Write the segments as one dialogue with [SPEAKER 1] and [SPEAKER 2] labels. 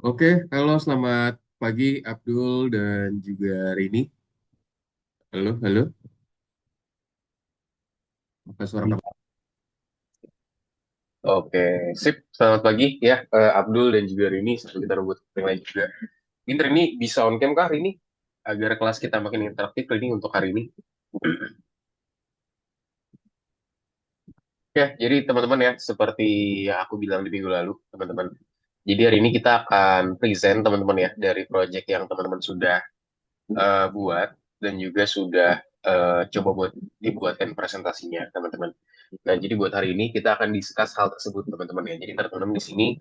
[SPEAKER 1] Oke, halo selamat pagi Abdul dan juga Rini. Halo, halo. Apa suara kamu? Oke, sip. Selamat pagi ya Abdul dan juga Rini. Sampai kita rebut yang lain juga. Ini Rini bisa on cam kah Rini? Agar kelas kita makin interaktif Rini untuk hari ini. Ya, jadi teman-teman ya, seperti yang aku bilang di minggu lalu, teman-teman. Jadi hari ini kita akan present teman-teman ya dari project yang teman-teman sudah buat dan juga sudah coba buat dibuatkan presentasinya, teman-teman. Nah, jadi buat hari ini kita akan discuss hal tersebut, teman-teman ya. Jadi teman-teman di sini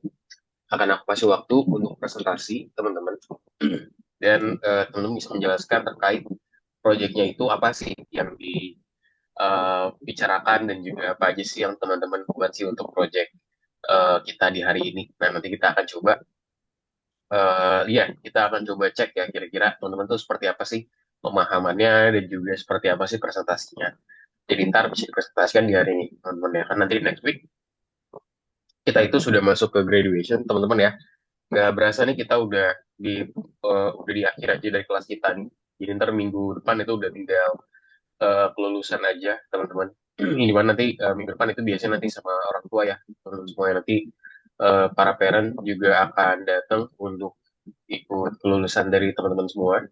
[SPEAKER 1] akan aku kasih waktu untuk presentasi, teman-teman. Dan teman-teman bisa menjelaskan terkait proyeknya itu apa sih yang dibicarakan dan juga apa aja sih yang teman-teman buat sih untuk proyek kita di hari ini. Nah, nanti kita akan coba iya, kita akan coba cek ya kira-kira teman-teman tuh seperti apa sih pemahamannya dan juga seperti apa sih presentasinya. Jadi ntar bisa dipresentasikan di hari ini, teman-teman ya. Kan nanti di next week kita itu sudah masuk ke graduation, teman-teman ya. Nggak berasa nih kita udah di akhir aja dari kelas kita nih. Jadi ntar minggu depan itu udah tinggal kelulusan aja, teman-teman. Ini mana nanti minggu depan itu biasanya nanti sama orang tua ya, teman-teman semuanya nanti para parent juga akan datang untuk ikut kelulusan dari teman-teman semua.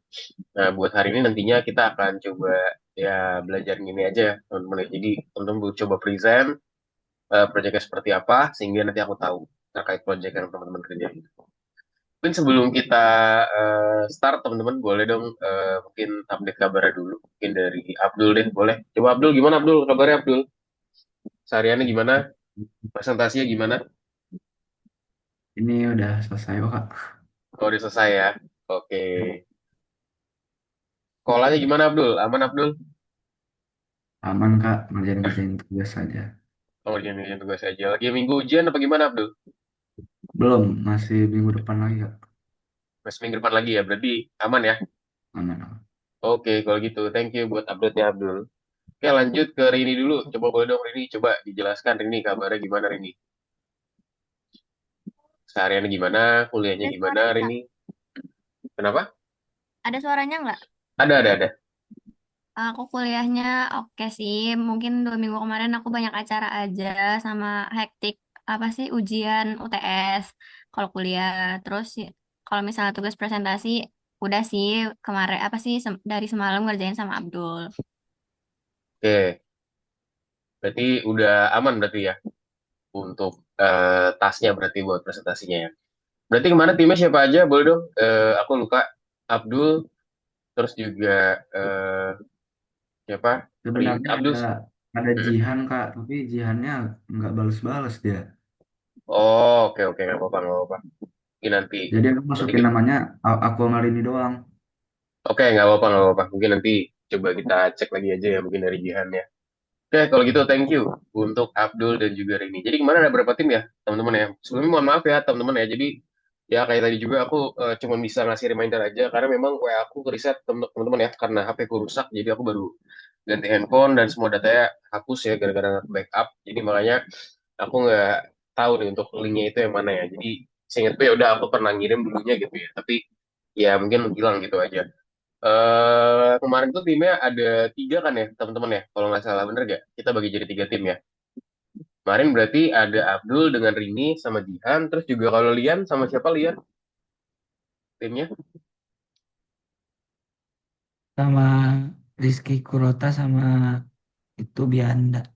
[SPEAKER 1] Nah, buat hari ini nantinya kita akan coba ya belajar gini aja ya, teman-teman ya. Jadi teman-teman coba present proyeknya seperti apa sehingga nanti aku tahu terkait proyek yang teman-teman kerjain. Mungkin sebelum kita start teman-teman boleh dong mungkin update kabarnya dulu. Mungkin dari Abdul deh boleh. Coba Abdul gimana Abdul kabarnya Abdul? Sehariannya gimana? Presentasinya gimana?
[SPEAKER 2] Ini udah selesai kok, Kak.
[SPEAKER 1] Kalau udah selesai ya. Oke. Sekolahnya gimana Abdul? Aman Abdul?
[SPEAKER 2] Aman, Kak. Ngerjain-ngerjain tugas saja.
[SPEAKER 1] Oh, jangan tugas aja. Lagi minggu ujian apa gimana Abdul?
[SPEAKER 2] Belum, masih minggu depan lagi, Kak.
[SPEAKER 1] Masih minggu depan lagi ya. Berarti aman ya?
[SPEAKER 2] Aman, aman.
[SPEAKER 1] Oke, kalau gitu. Thank you buat update-nya Abdul. Oke, lanjut ke Rini dulu. Coba boleh dong Rini. Coba dijelaskan Rini kabarnya gimana Rini? Sehariannya gimana? Kuliahnya
[SPEAKER 3] Ada
[SPEAKER 1] gimana
[SPEAKER 3] suaranya nggak?
[SPEAKER 1] Rini? Kenapa?
[SPEAKER 3] Ada suaranya nggak?
[SPEAKER 1] Ada.
[SPEAKER 3] Aku kuliahnya oke sih. Mungkin 2 minggu kemarin aku banyak acara aja sama hektik apa sih ujian UTS kalau kuliah. Terus kalau misalnya tugas presentasi udah sih kemarin apa sih dari semalam ngerjain sama Abdul.
[SPEAKER 1] Oke, berarti udah aman berarti ya untuk tasnya berarti buat presentasinya ya. Berarti kemarin timnya siapa aja? Boleh dong? Aku lupa. Abdul, terus juga siapa?
[SPEAKER 2] Sebenarnya
[SPEAKER 1] Abdul.
[SPEAKER 2] ada
[SPEAKER 1] Hmm.
[SPEAKER 2] Jihan, Kak. Tapi Jihannya nggak bales-bales dia.
[SPEAKER 1] Oh, oke, nggak apa-apa, nggak apa-apa. Mungkin nanti,
[SPEAKER 2] Jadi aku
[SPEAKER 1] nanti
[SPEAKER 2] masukin namanya aku sama Rini doang.
[SPEAKER 1] oke, nggak apa-apa. Mungkin nanti coba kita cek lagi aja ya, mungkin dari Jihan ya. Oke, kalau gitu thank you untuk Abdul dan juga Rini. Jadi kemarin ada berapa tim ya, teman-teman ya? Sebelumnya mohon maaf ya, teman-teman ya. Jadi ya kayak tadi juga aku cuma bisa ngasih reminder aja karena memang WA aku ke reset teman-teman ya karena HP ku rusak. Jadi aku baru ganti handphone dan semua datanya hapus ya gara-gara backup. Jadi makanya aku nggak tahu nih untuk linknya itu yang mana ya. Jadi seingat gue ya udah aku pernah ngirim dulunya gitu ya. Tapi ya mungkin hilang gitu aja. Kemarin tuh timnya ada 3 kan ya teman-teman ya kalau nggak salah bener gak kita bagi jadi 3 tim ya kemarin berarti ada Abdul dengan Rini sama Jihan terus juga kalau Lian sama siapa Lian timnya.
[SPEAKER 4] Sama Rizky Kurota sama itu Bianda.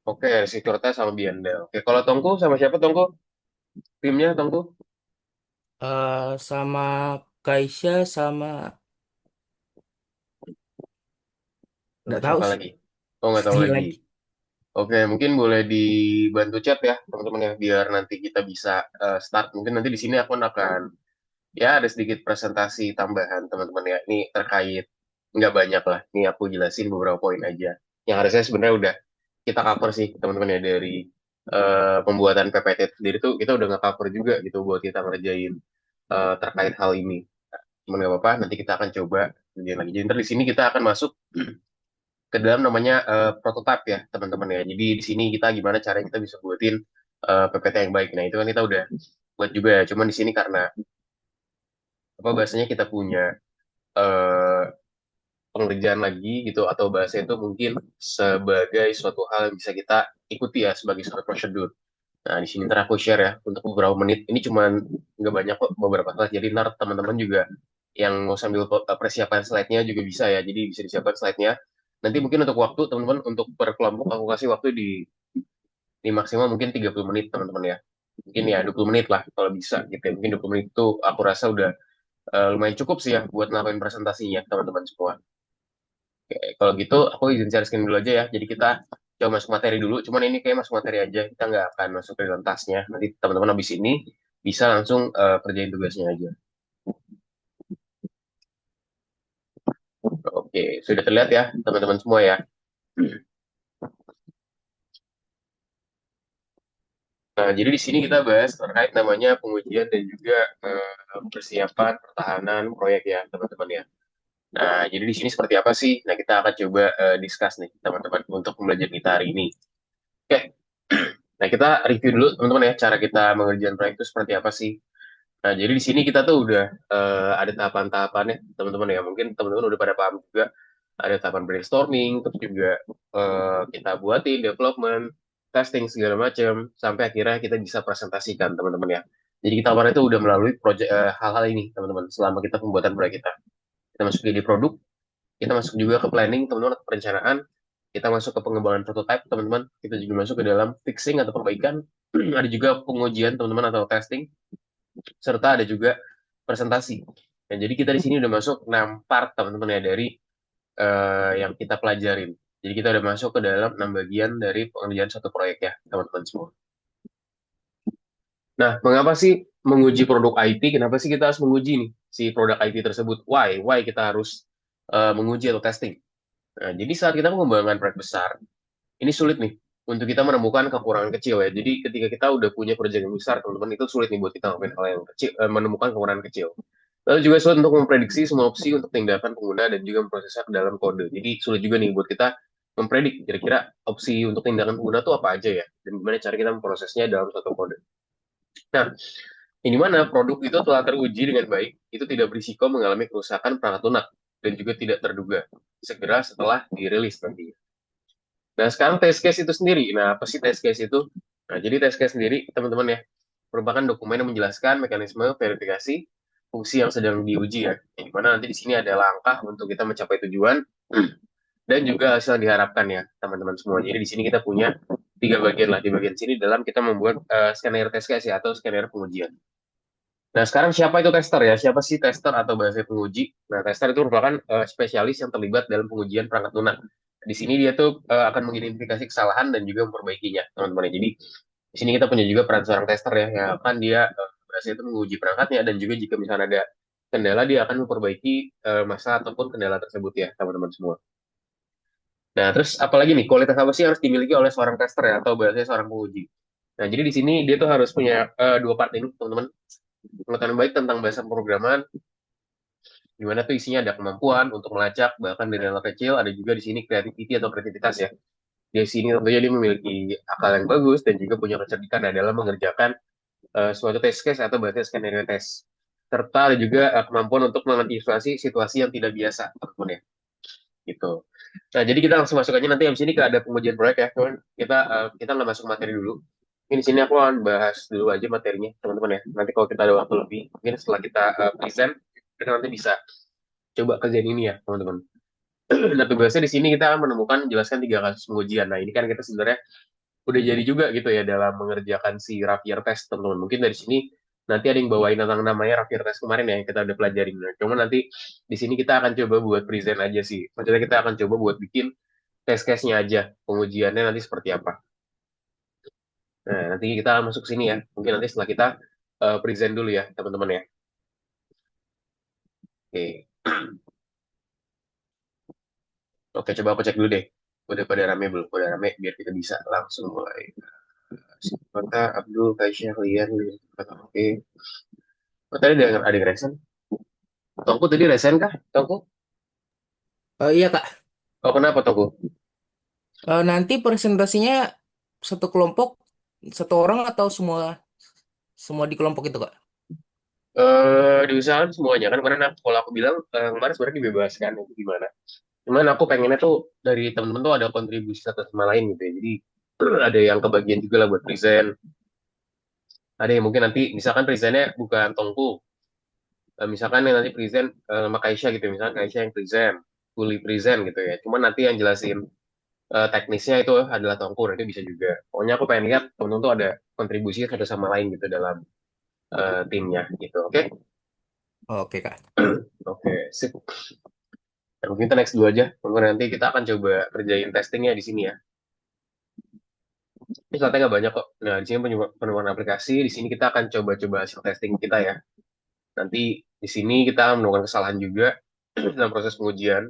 [SPEAKER 1] Oke si Kurta sama Bianda. Oke kalau Tongku sama siapa Tongku timnya Tongku
[SPEAKER 4] Sama Kaisha sama
[SPEAKER 1] sama
[SPEAKER 4] nggak tahu
[SPEAKER 1] siapa
[SPEAKER 4] sih.
[SPEAKER 1] lagi oh nggak tahu
[SPEAKER 4] Satu
[SPEAKER 1] lagi.
[SPEAKER 4] lagi.
[SPEAKER 1] Oke mungkin boleh dibantu chat ya teman-teman ya biar nanti kita bisa start mungkin nanti di sini aku akan ya ada sedikit presentasi tambahan teman-teman ya ini terkait nggak banyak lah ini aku jelasin beberapa poin aja yang harusnya sebenarnya udah kita cover sih teman-teman ya dari pembuatan PPT itu sendiri tuh kita udah nge-cover juga gitu buat kita ngerjain terkait hal ini. Cuman nggak apa-apa, nanti kita akan coba ngerjain lagi. Jadi ntar di sini kita akan masuk ke dalam namanya prototype ya teman-teman ya. Jadi di sini kita gimana caranya kita bisa buatin PPT yang baik. Nah itu kan kita udah buat juga ya. Cuman di sini karena apa bahasanya kita punya eh, pengerjaan lagi gitu atau bahasa itu mungkin sebagai suatu hal yang bisa kita ikuti ya sebagai suatu prosedur. Nah, di sini ntar aku share ya untuk beberapa menit. Ini cuman nggak banyak kok, beberapa slide. Jadi ntar teman-teman juga yang mau sambil persiapan slide-nya juga bisa ya. Jadi bisa disiapkan slide-nya. Nanti mungkin untuk waktu teman-teman untuk per kelompok aku kasih waktu di maksimal mungkin 30 menit teman-teman ya. Mungkin ya 20 menit lah kalau bisa gitu ya. Mungkin 20 menit itu aku rasa udah lumayan cukup sih ya buat ngelakuin presentasinya teman-teman semua. Oke, kalau gitu aku izin share screen dulu aja ya. Jadi kita coba masuk materi dulu. Cuman ini kayak masuk materi aja. Kita nggak akan masuk ke dalam tasnya. Nanti teman-teman habis ini bisa langsung kerjain tugasnya aja. Oke, sudah terlihat ya teman-teman semua ya. Nah, jadi di sini kita bahas terkait namanya pengujian dan juga persiapan pertahanan proyek ya teman-teman ya. Nah, jadi di sini seperti apa sih? Nah, kita akan coba discuss nih teman-teman untuk pembelajaran kita hari ini. Oke, nah kita review dulu teman-teman ya cara kita mengerjakan proyek itu seperti apa sih? Nah, jadi di sini kita tuh udah ada tahapan-tahapannya, teman-teman ya. Mungkin teman-teman udah pada paham juga. Ada tahapan brainstorming, terus juga kita buatin development, testing segala macam, sampai akhirnya kita bisa presentasikan, teman-teman ya. Jadi kita kemarin itu udah melalui proyek hal-hal ini, teman-teman, selama kita pembuatan proyek kita. Kita masuk di produk, kita masuk juga ke planning, teman-teman, atau perencanaan, kita masuk ke pengembangan prototype, teman-teman. Kita juga masuk ke dalam fixing atau perbaikan. Ada juga pengujian, teman-teman, atau testing serta ada juga presentasi. Nah, jadi kita di sini udah masuk 6 part teman-teman ya dari yang kita pelajarin. Jadi kita udah masuk ke dalam 6 bagian dari pengerjaan satu proyek ya, teman-teman semua. Nah, mengapa sih menguji produk IT? Kenapa sih kita harus menguji nih si produk IT tersebut? Why? Why kita harus menguji atau testing? Nah, jadi saat kita mengembangkan proyek besar, ini sulit nih untuk kita menemukan kekurangan kecil ya. Jadi ketika kita udah punya proyek yang besar, teman-teman, itu sulit nih buat kita ngelakuin hal yang kecil, menemukan kekurangan kecil. Lalu juga sulit untuk memprediksi semua opsi untuk tindakan pengguna dan juga memprosesnya ke dalam kode. Jadi sulit juga nih buat kita mempredik kira-kira opsi untuk tindakan pengguna itu apa aja ya, dan gimana cara kita memprosesnya dalam suatu kode. Nah, ini mana produk itu telah teruji dengan baik, itu tidak berisiko mengalami kerusakan perangkat lunak dan juga tidak terduga segera setelah dirilis nanti. Nah, sekarang test case itu sendiri. Nah, apa sih test case itu? Nah, jadi test case sendiri, teman-teman ya, merupakan dokumen yang menjelaskan mekanisme verifikasi fungsi yang sedang diuji ya. Yang mana nanti di sini ada langkah untuk kita mencapai tujuan dan juga hasil yang diharapkan ya, teman-teman semua. Jadi di sini kita punya tiga bagian lah. Di bagian sini dalam kita membuat skenario test case ya, atau skenario pengujian. Nah, sekarang siapa itu tester ya? Siapa sih tester atau bahasa penguji? Nah, tester itu merupakan spesialis yang terlibat dalam pengujian perangkat lunak. Di sini dia tuh akan mengidentifikasi kesalahan dan juga memperbaikinya, teman-teman. Jadi di sini kita punya juga peran seorang tester ya, yang akan dia berhasil itu menguji perangkatnya dan juga jika misalnya ada kendala dia akan memperbaiki masalah ataupun kendala tersebut ya, teman-teman semua. Nah, terus apalagi nih kualitas apa sih yang harus dimiliki oleh seorang tester ya atau bahasanya seorang penguji? Nah, jadi di sini dia tuh harus punya dua part ini, teman-teman. Pengetahuan baik tentang bahasa pemrograman, di mana tuh isinya ada kemampuan untuk melacak bahkan dari hal kecil, ada juga di sini creativity atau kreativitas ya. Di sini tentunya dia memiliki akal yang bagus dan juga punya kecerdikan dalam mengerjakan suatu test case atau bahasa skenario test. Serta ada juga kemampuan untuk mengantisipasi situasi yang tidak biasa, teman-teman ya. Gitu. Nah, jadi kita langsung masuk aja nanti habis ini ke ada pengujian proyek ya, teman. Kita nggak masuk materi dulu. Ini di sini aku akan bahas dulu aja materinya, teman-teman ya. Nanti kalau kita ada waktu lebih, mungkin setelah kita present, kita nanti bisa coba kerjain ini ya, teman-teman. Nah, tugasnya di sini kita akan menemukan, jelaskan tiga kasus pengujian. Nah, ini kan kita sebenarnya udah jadi juga gitu ya dalam mengerjakan si Rapier test, teman-teman. Mungkin dari sini nanti ada yang bawain tentang namanya Rapier test kemarin ya, yang kita udah pelajarin. Nah, cuma nanti di sini kita akan coba buat present aja sih. Maksudnya kita akan coba buat bikin test case-nya aja, pengujiannya nanti seperti apa. Nah, nanti kita masuk ke sini ya. Mungkin nanti setelah kita present dulu ya, teman-teman ya. Oke. Oke, coba aku cek dulu deh. Udah pada rame belum? Udah rame, biar kita bisa langsung mulai. Maka Abdul, Kaisyah, Lian, oke. Oh, tadi ada yang resen? Tongku tadi resen kah? Tongku?
[SPEAKER 4] Iya Kak.
[SPEAKER 1] Oh, kenapa Tongku?
[SPEAKER 4] Nanti presentasinya satu kelompok, satu orang atau semua semua di kelompok itu, Kak?
[SPEAKER 1] Diusahakan semuanya kan karena kalau aku bilang kemarin sebenarnya dibebaskan itu gimana. Cuman aku pengennya tuh dari temen-temen tuh ada kontribusi satu sama lain gitu ya. Jadi ada yang kebagian juga lah buat present. Ada yang mungkin nanti misalkan presentnya bukan Tongku. Misalkan yang nanti present sama Kaisha gitu. Misalkan Kaisha yang present, fully present gitu ya. Cuman nanti yang jelasin teknisnya itu adalah Tongku. Nah, itu bisa juga. Pokoknya aku pengen lihat temen-temen tuh ada kontribusi satu sama lain gitu dalam timnya gitu. Oke?
[SPEAKER 4] Oke, Kak.
[SPEAKER 1] Oke, sip. Nah, mungkin kita next dulu aja. Kemudian nanti kita akan coba kerjain testingnya di sini ya. Ini slide nggak banyak kok. Nah, di sini penemuan aplikasi. Di sini kita akan coba-coba hasil testing kita ya. Nanti di sini kita menemukan kesalahan juga dalam proses pengujian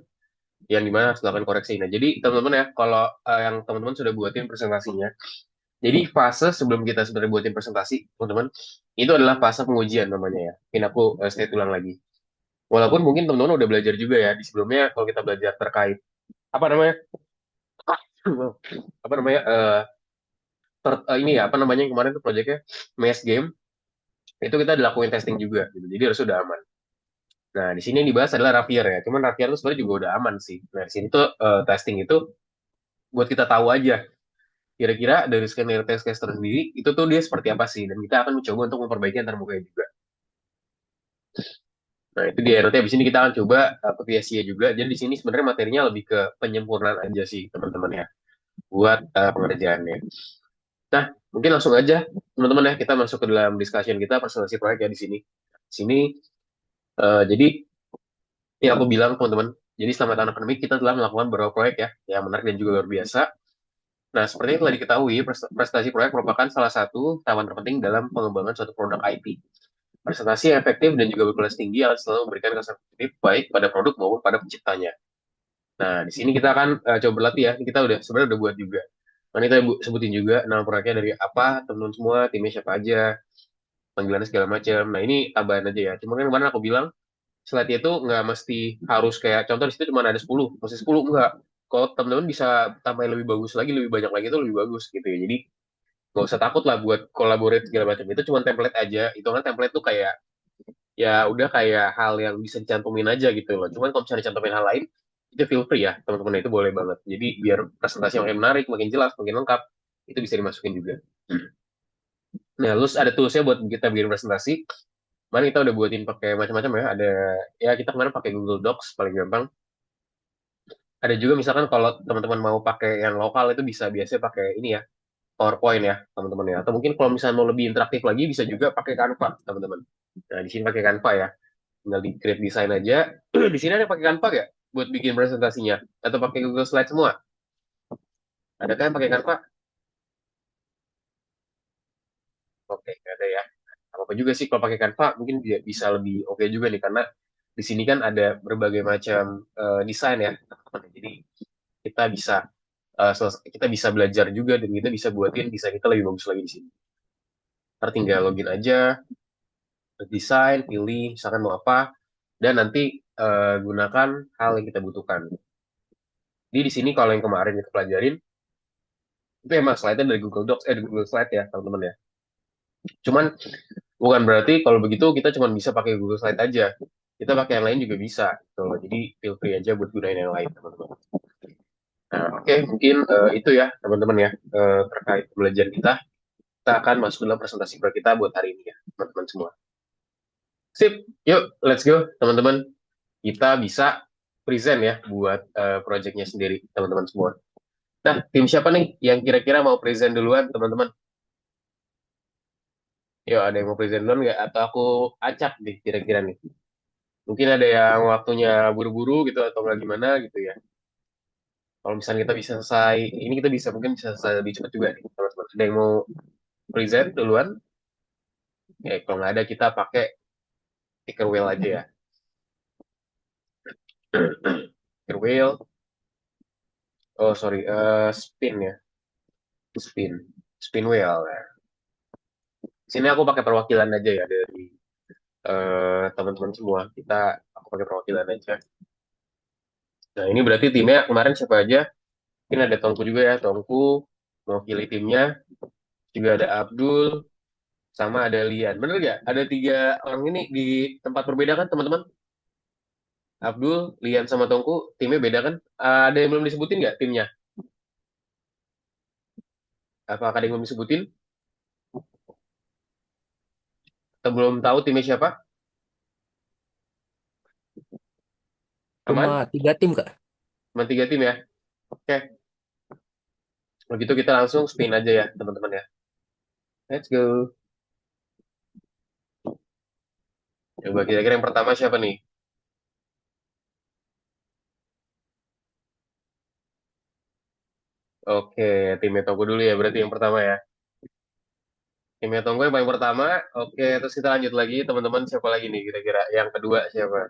[SPEAKER 1] yang dimana harus dilakukan koreksi. Nah, jadi teman-teman ya, kalau yang teman-teman sudah buatin presentasinya, jadi fase sebelum kita sebenarnya buatin presentasi, teman-teman, itu adalah fase pengujian namanya ya. Ini aku state ulang lagi. Walaupun mungkin teman-teman udah belajar juga ya di sebelumnya kalau kita belajar terkait apa namanya apa namanya ini ya apa namanya yang kemarin tuh proyeknya Maze Game itu kita dilakuin testing juga gitu. Jadi harus sudah aman. Nah, di sini yang dibahas adalah Rapier ya. Cuman Rapier itu sebenarnya juga udah aman sih. Nah, di sini tuh testing itu buat kita tahu aja kira-kira dari skenario test case sendiri itu tuh dia seperti apa sih dan kita akan mencoba untuk memperbaiki antar mukanya juga. Nah, itu dia. Nanti abis ini kita akan coba ke PSC juga. Jadi di sini sebenarnya materinya lebih ke penyempurnaan aja sih, teman-teman ya, buat pengerjaannya. Nah, mungkin langsung aja, teman-teman ya, kita masuk ke dalam discussion kita, presentasi proyek ya di sini. Di sini, jadi, ya aku bilang, teman-teman, jadi selama tahun akademik kita telah melakukan beberapa proyek ya, yang menarik dan juga luar biasa. Nah, seperti yang telah diketahui, prestasi proyek merupakan salah satu tahapan terpenting dalam pengembangan suatu produk IT. Presentasi yang efektif dan juga berkualitas tinggi akan selalu memberikan kesan positif baik pada produk maupun pada penciptanya. Nah, di sini kita akan coba berlatih ya. Kita udah sebenarnya udah buat juga. Nah, kita sebutin juga nama proyeknya dari apa, teman-teman semua, timnya siapa aja, panggilannya segala macam. Nah, ini tambahan aja ya. Cuma kan kemarin aku bilang, slide itu nggak mesti harus kayak, contoh di situ cuma ada 10, mesti 10 enggak. Kalau teman-teman bisa tambahin lebih bagus lagi, lebih banyak lagi itu lebih bagus gitu ya. Jadi, nggak usah takut lah buat collaborate segala macam. Itu cuma template aja. Itu kan template tuh kayak ya udah kayak hal yang bisa dicantumin aja gitu loh. Cuman kalau misalnya dicantumin hal lain, itu feel free ya, teman-teman itu boleh banget. Jadi biar presentasi makin menarik, makin jelas, makin lengkap, itu bisa dimasukin juga. Nah, terus ada toolsnya buat kita bikin presentasi. Kemarin kita udah buatin pakai macam-macam ya. Ada ya kita kemarin pakai Google Docs paling gampang. Ada juga misalkan kalau teman-teman mau pakai yang lokal itu bisa biasanya pakai ini ya, PowerPoint ya, teman-teman ya. Atau mungkin kalau misalnya mau lebih interaktif lagi bisa juga pakai Canva, teman-teman. Nah, di sini pakai Canva ya. Tinggal di create design aja. Di sini ada pakai Canva ya buat bikin presentasinya atau pakai Google Slide semua? Ada kan pakai Canva? Oke, nggak ada ya. Apa juga sih kalau pakai Canva mungkin dia bisa lebih oke juga nih karena di sini kan ada berbagai macam desain ya, teman-teman. Jadi kita bisa kita bisa belajar juga dan kita bisa buatin desain kita lebih bagus lagi di sini. Ntar tinggal login aja, desain, pilih misalkan mau apa, dan nanti gunakan hal yang kita butuhkan. Jadi di sini kalau yang kemarin kita pelajarin itu emang slide-nya dari Google Docs, dari Google Slide ya, teman-teman ya. Cuman bukan berarti kalau begitu kita cuma bisa pakai Google Slide aja. Kita pakai yang lain juga bisa. Gitu. Jadi feel free aja buat gunain yang lain, teman-teman. Nah, oke, mungkin itu ya, teman-teman ya, terkait belajar kita. Kita akan masuk dalam presentasi kita buat hari ini ya, teman-teman semua. Sip, yuk, let's go, teman-teman. Kita bisa present ya buat project-nya sendiri, teman-teman semua. Nah, tim siapa nih yang kira-kira mau present duluan, teman-teman? Yuk, ada yang mau present duluan nggak? Atau aku acak nih, kira-kira nih. Mungkin ada yang waktunya buru-buru gitu, atau nggak gimana gitu ya. Kalau misalnya kita bisa selesai, ini kita bisa mungkin bisa selesai lebih cepat juga nih, teman-teman. Ada yang mau present duluan? Kalau nggak ada, kita pakai ticker wheel aja ya. Ticker wheel. Oh, sorry, spin ya. Spin. Spin wheel ya. Sini aku pakai perwakilan aja ya dari teman-teman semua. Aku pakai perwakilan aja. Nah, ini berarti timnya kemarin siapa aja? Mungkin ada Tongku juga ya, Tongku mewakili timnya. Juga ada Abdul, sama ada Lian. Bener nggak? Ada tiga orang ini di tempat berbeda kan, teman-teman? Abdul, Lian, sama Tongku, timnya beda kan? Ada yang belum disebutin nggak timnya? Apakah ada yang belum disebutin? Atau belum tahu timnya siapa?
[SPEAKER 4] Cuma
[SPEAKER 1] Aman?
[SPEAKER 4] 3 tim, Kak.
[SPEAKER 1] Cuma tiga tim ya? Oke. Begitu kita langsung spin aja ya, teman-teman ya. Let's go. Coba kira-kira yang pertama siapa nih? Oke, timnya Tongku dulu ya, berarti yang pertama ya. Timnya Tongku yang paling pertama. Oke, terus kita lanjut lagi, teman-teman. Siapa lagi nih kira-kira? Yang kedua siapa?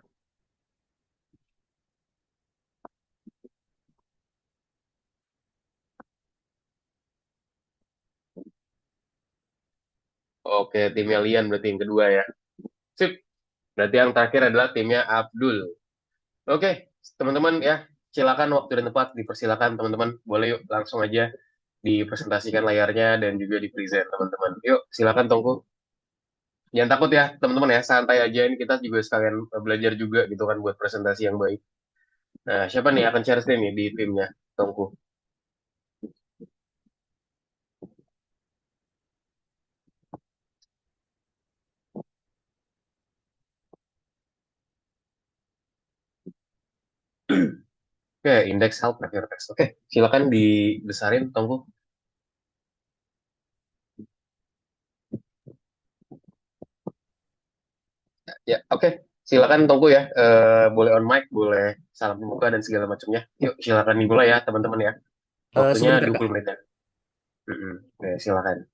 [SPEAKER 1] Oke, timnya Lian berarti yang kedua ya. Sip. Berarti yang terakhir adalah timnya Abdul. Oke, teman-teman ya, silakan waktu dan tempat dipersilakan teman-teman. Boleh yuk langsung aja dipresentasikan layarnya dan juga di present teman-teman. Yuk, silakan Tongku. Jangan takut ya teman-teman ya, santai aja. Ini kita juga sekalian belajar juga gitu kan buat presentasi yang baik. Nah, siapa nih yang akan share screen nih di timnya Tongku? Oke, index help refer text. Oke, silakan dibesarin Tongku. Ya, oke. Silakan Tongku ya. Boleh on mic, boleh salam pembuka dan segala macamnya. Yuk, silakan dimulai ya teman-teman ya. Waktunya
[SPEAKER 4] Sebentar, Kak.
[SPEAKER 1] 20 menit ya. Oke, silakan.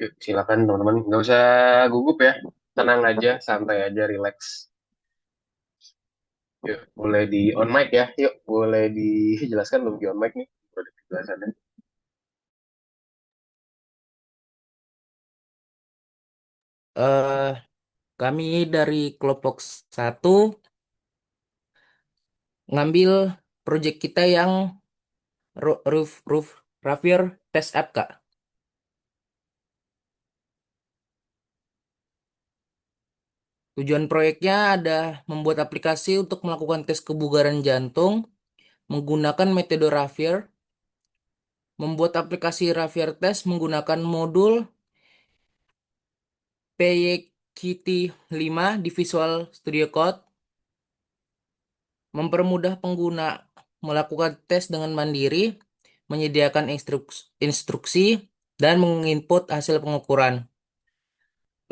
[SPEAKER 1] Yuk, silakan teman-teman. Nggak usah gugup ya. Tenang aja, santai aja, relax. Yuk, boleh di on mic ya. Yuk, boleh dijelaskan belum di on mic nih? Boleh dijelasannya.
[SPEAKER 4] Eh, Kami dari kelompok 1 ngambil project kita yang roof Ravier Test App, Kak. Tujuan proyeknya ada membuat aplikasi untuk melakukan tes kebugaran jantung menggunakan metode Ravier, membuat aplikasi Ravier Test menggunakan modul PyKit 5 di Visual Studio Code, mempermudah pengguna melakukan tes dengan mandiri, menyediakan instruksi, dan menginput hasil pengukuran.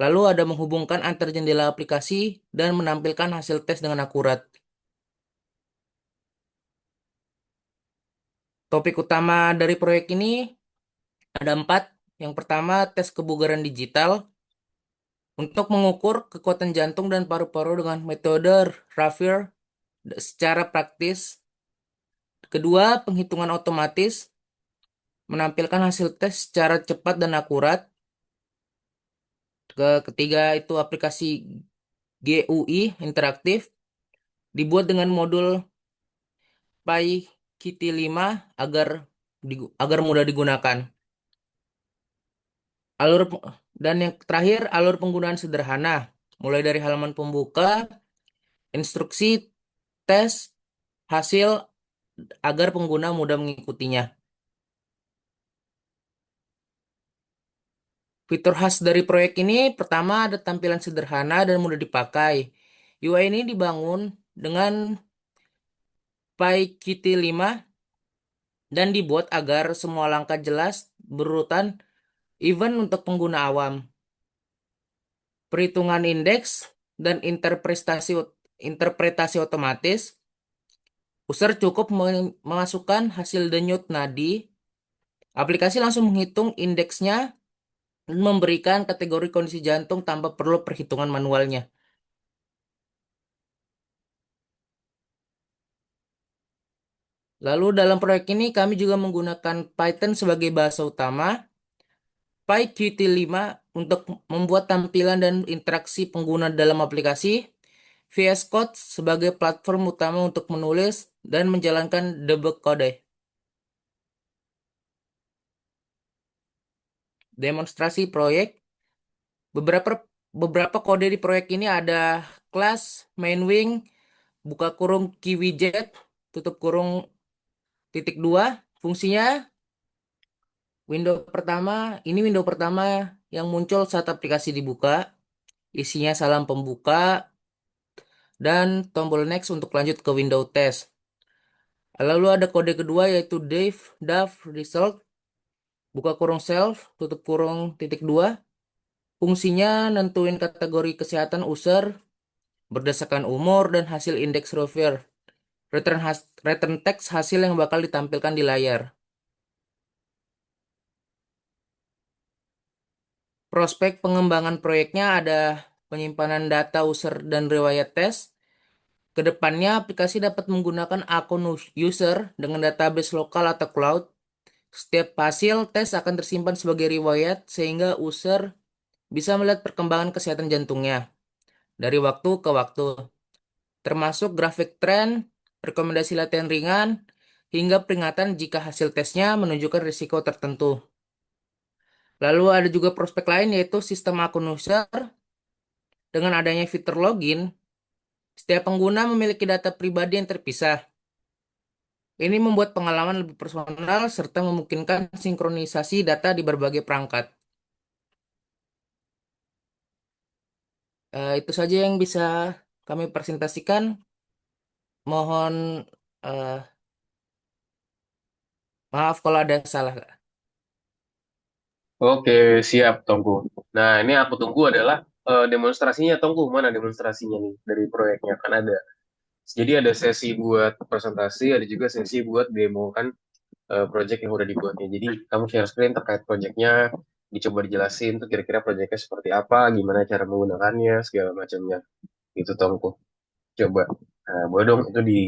[SPEAKER 4] Lalu ada menghubungkan antar jendela aplikasi dan menampilkan hasil tes dengan akurat. Topik utama dari proyek ini ada 4. Yang pertama, tes kebugaran digital untuk mengukur kekuatan jantung dan paru-paru dengan metode Ravier secara praktis. Kedua, penghitungan otomatis menampilkan hasil tes secara cepat dan akurat. Ketiga itu aplikasi GUI interaktif dibuat dengan modul PyKit 5 agar agar mudah digunakan. Alur dan yang terakhir alur penggunaan sederhana, mulai dari halaman pembuka, instruksi, tes, hasil agar pengguna mudah mengikutinya. Fitur khas dari proyek ini pertama ada tampilan sederhana dan mudah dipakai. UI ini dibangun dengan PyKit 5 dan dibuat agar semua langkah jelas berurutan even untuk pengguna awam. Perhitungan indeks dan interpretasi otomatis. User cukup memasukkan hasil denyut nadi Aplikasi langsung menghitung indeksnya dan memberikan kategori kondisi jantung tanpa perlu perhitungan manualnya. Lalu dalam proyek ini kami juga menggunakan Python sebagai bahasa utama, PyQt 5 untuk membuat tampilan dan interaksi pengguna dalam aplikasi, VS Code sebagai platform utama untuk menulis dan menjalankan debug kode. Demonstrasi proyek, beberapa beberapa kode di proyek ini ada kelas main wing, buka kurung key widget, tutup kurung titik dua. Fungsinya window pertama yang muncul saat aplikasi dibuka, isinya salam pembuka dan tombol next untuk lanjut ke window test. Lalu ada kode kedua yaitu dav result, buka kurung self, tutup kurung titik dua. Fungsinya nentuin kategori kesehatan user berdasarkan umur dan hasil indeks Rover. Return text hasil yang bakal ditampilkan di layar. Prospek pengembangan proyeknya ada penyimpanan data user dan riwayat tes. Kedepannya aplikasi dapat menggunakan akun user dengan database lokal atau cloud. Setiap hasil tes akan tersimpan sebagai riwayat sehingga user bisa melihat perkembangan kesehatan jantungnya dari waktu ke waktu, termasuk grafik tren, rekomendasi latihan ringan, hingga peringatan jika hasil tesnya menunjukkan risiko tertentu. Lalu ada juga prospek lain yaitu sistem akun user. Dengan adanya fitur login, setiap pengguna memiliki data pribadi yang terpisah. Ini membuat pengalaman lebih personal serta memungkinkan sinkronisasi data di berbagai perangkat. Itu saja yang bisa kami presentasikan. Mohon eh, maaf kalau ada salah.
[SPEAKER 1] Oke, siap, Tonggu. Nah, ini aku tunggu adalah demonstrasinya, Tonggu. Mana demonstrasinya nih dari proyeknya? Kan ada. Jadi ada sesi buat presentasi, ada juga sesi buat demo kan project yang udah dibuatnya. Jadi kamu share screen terkait projectnya, dicoba dijelasin tuh kira-kira projectnya seperti apa, gimana cara menggunakannya, segala macamnya. Itu Tonggu. Coba. Nah, boleh dong itu di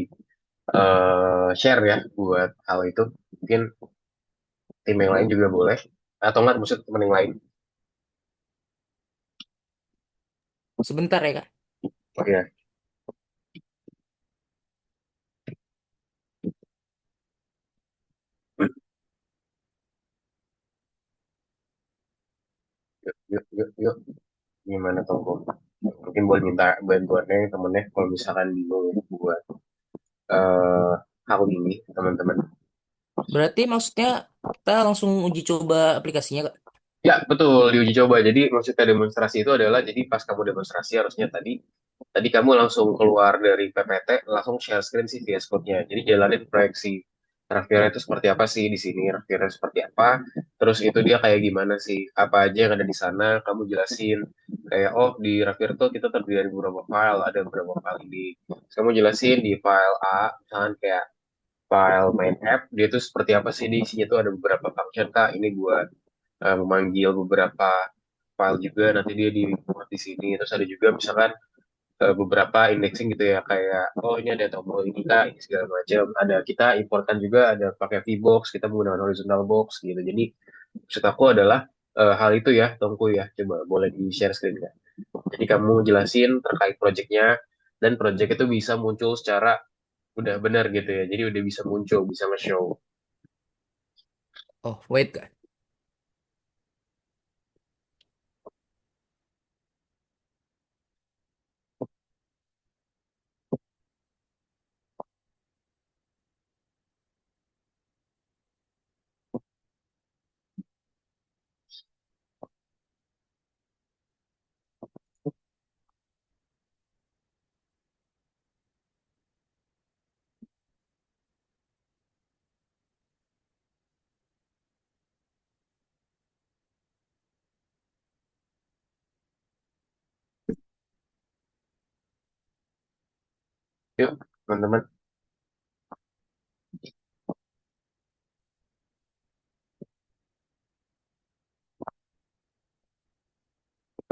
[SPEAKER 1] share ya buat hal itu. Mungkin tim yang lain juga boleh. Atau enggak, maksud teman yang lain.
[SPEAKER 4] Sebentar ya, Kak.
[SPEAKER 1] Oke. Yuk, yuk, yuk, yuk. Gimana Tonggo? Mungkin boleh minta bantuannya temennya kalau misalkan bingung ya buat eh hal ini teman-teman.
[SPEAKER 4] Berarti maksudnya kita langsung uji coba aplikasinya, Kak?
[SPEAKER 1] Ya, betul, diuji coba. Jadi maksudnya demonstrasi itu adalah jadi pas kamu demonstrasi harusnya tadi tadi kamu langsung keluar dari PPT, langsung share screen sih VS Code-nya. Jadi jalanin proyeksi Rafira itu seperti apa sih di sini, Rafira seperti apa, terus itu dia kayak gimana sih, apa aja yang ada di sana, kamu jelasin kayak oh di Rafira tuh kita terdiri dari beberapa file, ada beberapa file ini. Terus kamu jelasin di file A, misalkan kayak file main app, dia tuh seperti apa sih di isinya tuh ada beberapa function kak, ini buat memanggil beberapa file juga nanti dia di sini terus ada juga misalkan beberapa indexing gitu ya kayak oh ini ada tombol ini kak ini segala macam ada kita importkan juga ada pakai VBox kita menggunakan horizontal box gitu jadi maksud aku adalah hal itu ya Tongku ya coba boleh di share screen ya jadi kamu jelasin terkait projectnya dan project itu bisa muncul secara udah benar gitu ya jadi udah bisa muncul bisa nge-show.
[SPEAKER 4] Oh, wait, Kak.
[SPEAKER 1] Yuk teman-teman.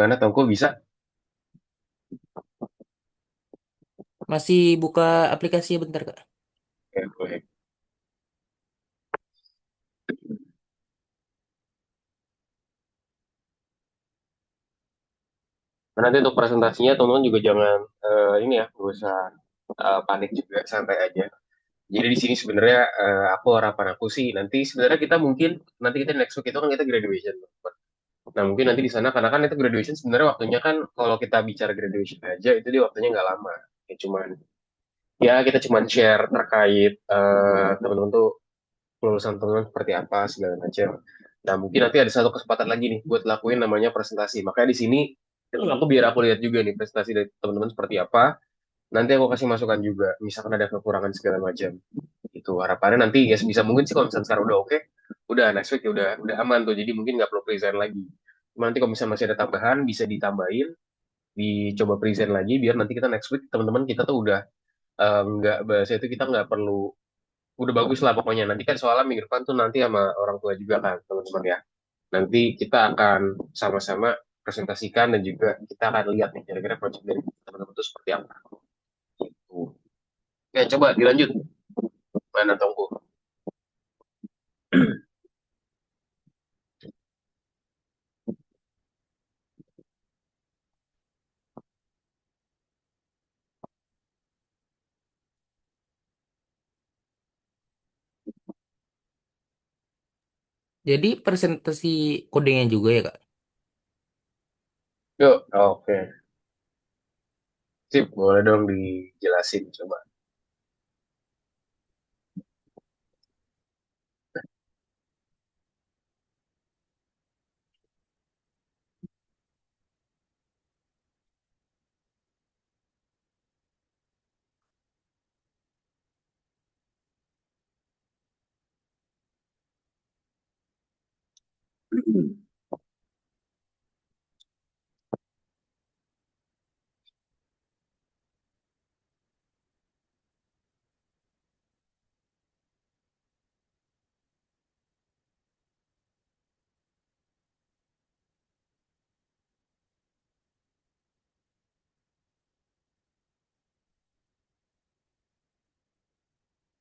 [SPEAKER 1] Mana Tongko bisa?
[SPEAKER 4] Masih buka aplikasi bentar, Kak.
[SPEAKER 1] Oke, boleh. Nah, nanti untuk presentasinya teman-teman juga jangan ini ya, nggak usah panik juga, santai aja. Jadi di sini sebenarnya aku harapan aku sih nanti sebenarnya kita mungkin nanti kita next week itu kan kita graduation. Nah mungkin nanti di sana karena kan itu graduation sebenarnya waktunya kan kalau kita bicara graduation aja itu dia waktunya nggak lama. Ya cuman ya kita cuman share terkait teman-teman tuh kelulusan teman seperti apa segala macam. Nah mungkin nanti ada satu kesempatan lagi nih buat lakuin namanya presentasi. Makanya di sini aku biar aku lihat juga nih presentasi dari teman-teman seperti apa. Nanti aku kasih masukan juga. Misalkan ada kekurangan segala macam. Itu harapannya nanti ya sebisa mungkin sih kalau misalnya sekarang udah oke, udah next week ya udah aman tuh. Jadi mungkin nggak perlu present lagi. Cuma nanti kalau misalnya masih ada tambahan bisa ditambahin, dicoba present lagi biar nanti kita next week teman-teman kita tuh udah nggak bahasa itu kita nggak perlu udah bagus lah pokoknya. Nanti kan soalnya minggu depan tuh nanti sama orang tua juga kan teman-teman ya. Nanti kita akan sama-sama presentasikan dan juga kita akan lihat nih kira-kira project dari teman-teman itu seperti apa. Gitu. Oke, coba dilanjut. Mana Tongku?
[SPEAKER 4] Jadi presentasi kodenya juga ya, Kak?
[SPEAKER 1] Yuk, oke. Sip, boleh dong dijelasin coba.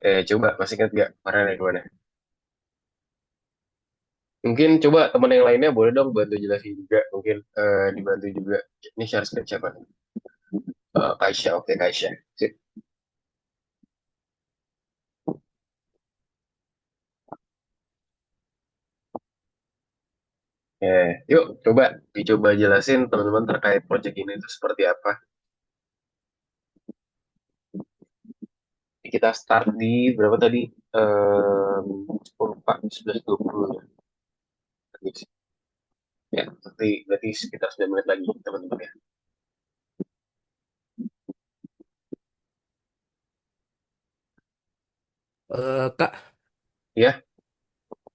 [SPEAKER 1] Coba masih ingat nggak kemarin yang mana? Mungkin coba teman yang lainnya boleh dong bantu jelasin juga. Mungkin dibantu juga. Ini share screen siapa nih? Kaisha, oke Kaisha. Sip. Yuk coba dicoba jelasin teman-teman terkait project ini itu seperti apa. Kita start di berapa tadi? 10, Pak, 11.20 ya. Ya, nanti berarti sekitar 9 menit lagi teman-teman ya.
[SPEAKER 4] Kak,
[SPEAKER 1] Ya,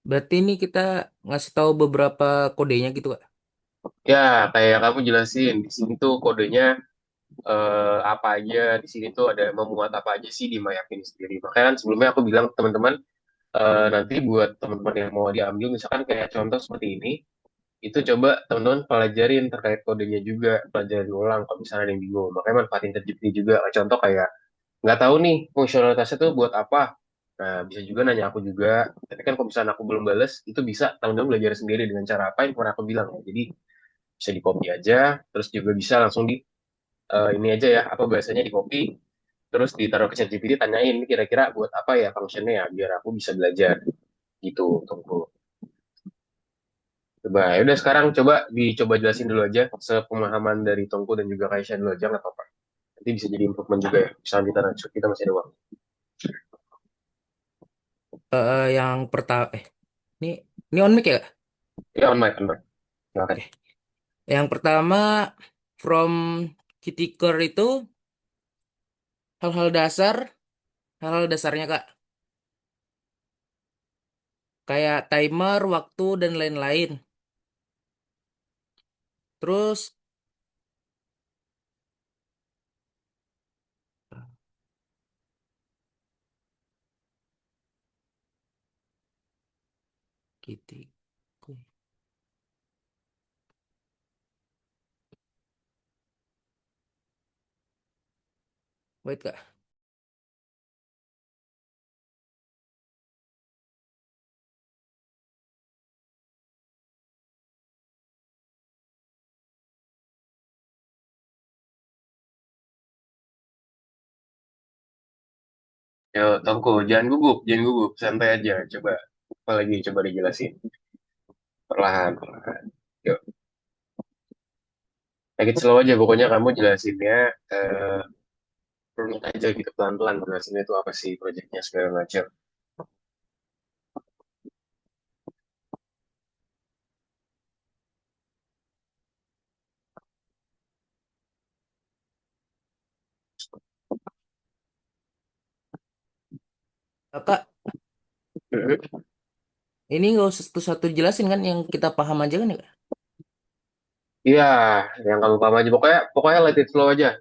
[SPEAKER 4] berarti ini kita ngasih tahu beberapa kodenya gitu, Kak?
[SPEAKER 1] ya kayak kamu jelasin di sini tuh kodenya apa aja di sini tuh ada memuat apa aja sih di Mayak ini sendiri. Makanya kan sebelumnya aku bilang teman-teman nanti buat teman-teman yang mau diambil misalkan kayak contoh seperti ini, itu coba teman-teman pelajarin terkait kodenya juga, pelajarin ulang kalau misalnya ada yang bingung. Makanya manfaatin ChatGPT juga. Contoh kayak nggak tahu nih fungsionalitasnya tuh buat apa. Nah, bisa juga nanya aku juga. Tapi kan kalau misalnya aku belum bales, itu bisa teman-teman belajar sendiri dengan cara apa yang pernah aku bilang. Jadi bisa di copy aja, terus juga bisa langsung di ini aja ya, apa bahasanya di copy, terus ditaruh ke ChatGPT, tanyain ini kira-kira buat apa ya fungsinya ya, biar aku bisa belajar gitu. Tunggu. Coba, ya udah sekarang coba dicoba jelasin dulu aja sepemahaman dari Tongku dan juga Kaisha dulu aja nggak apa-apa. Nanti bisa jadi improvement juga ya. Misalnya kita masih ada waktu.
[SPEAKER 4] Yang pertama, ini ini on mic ya, Kak?
[SPEAKER 1] Ya on mic. Silakan.
[SPEAKER 4] Oke. Yang pertama, from Kitiker itu hal-hal dasar, hal-hal dasarnya, Kak. Kayak timer, waktu, dan lain-lain. Terus, Kitiker. Wait, Kak.
[SPEAKER 1] Yo, Tongko, jangan gugup, santai aja. Coba, apa lagi? Coba dijelasin. Perlahan, perlahan. Yuk, take it slow aja. Pokoknya kamu jelasinnya eh, runut aja gitu, pelan-pelan. Jelasinnya itu apa sih, proyeknya segala macam.
[SPEAKER 4] Kak, ini nggak usah satu-satu jelasin kan, yang kita paham aja kan ya, Kak?
[SPEAKER 1] Iya, yang kamu paham aja. Pokoknya, pokoknya let it flow aja.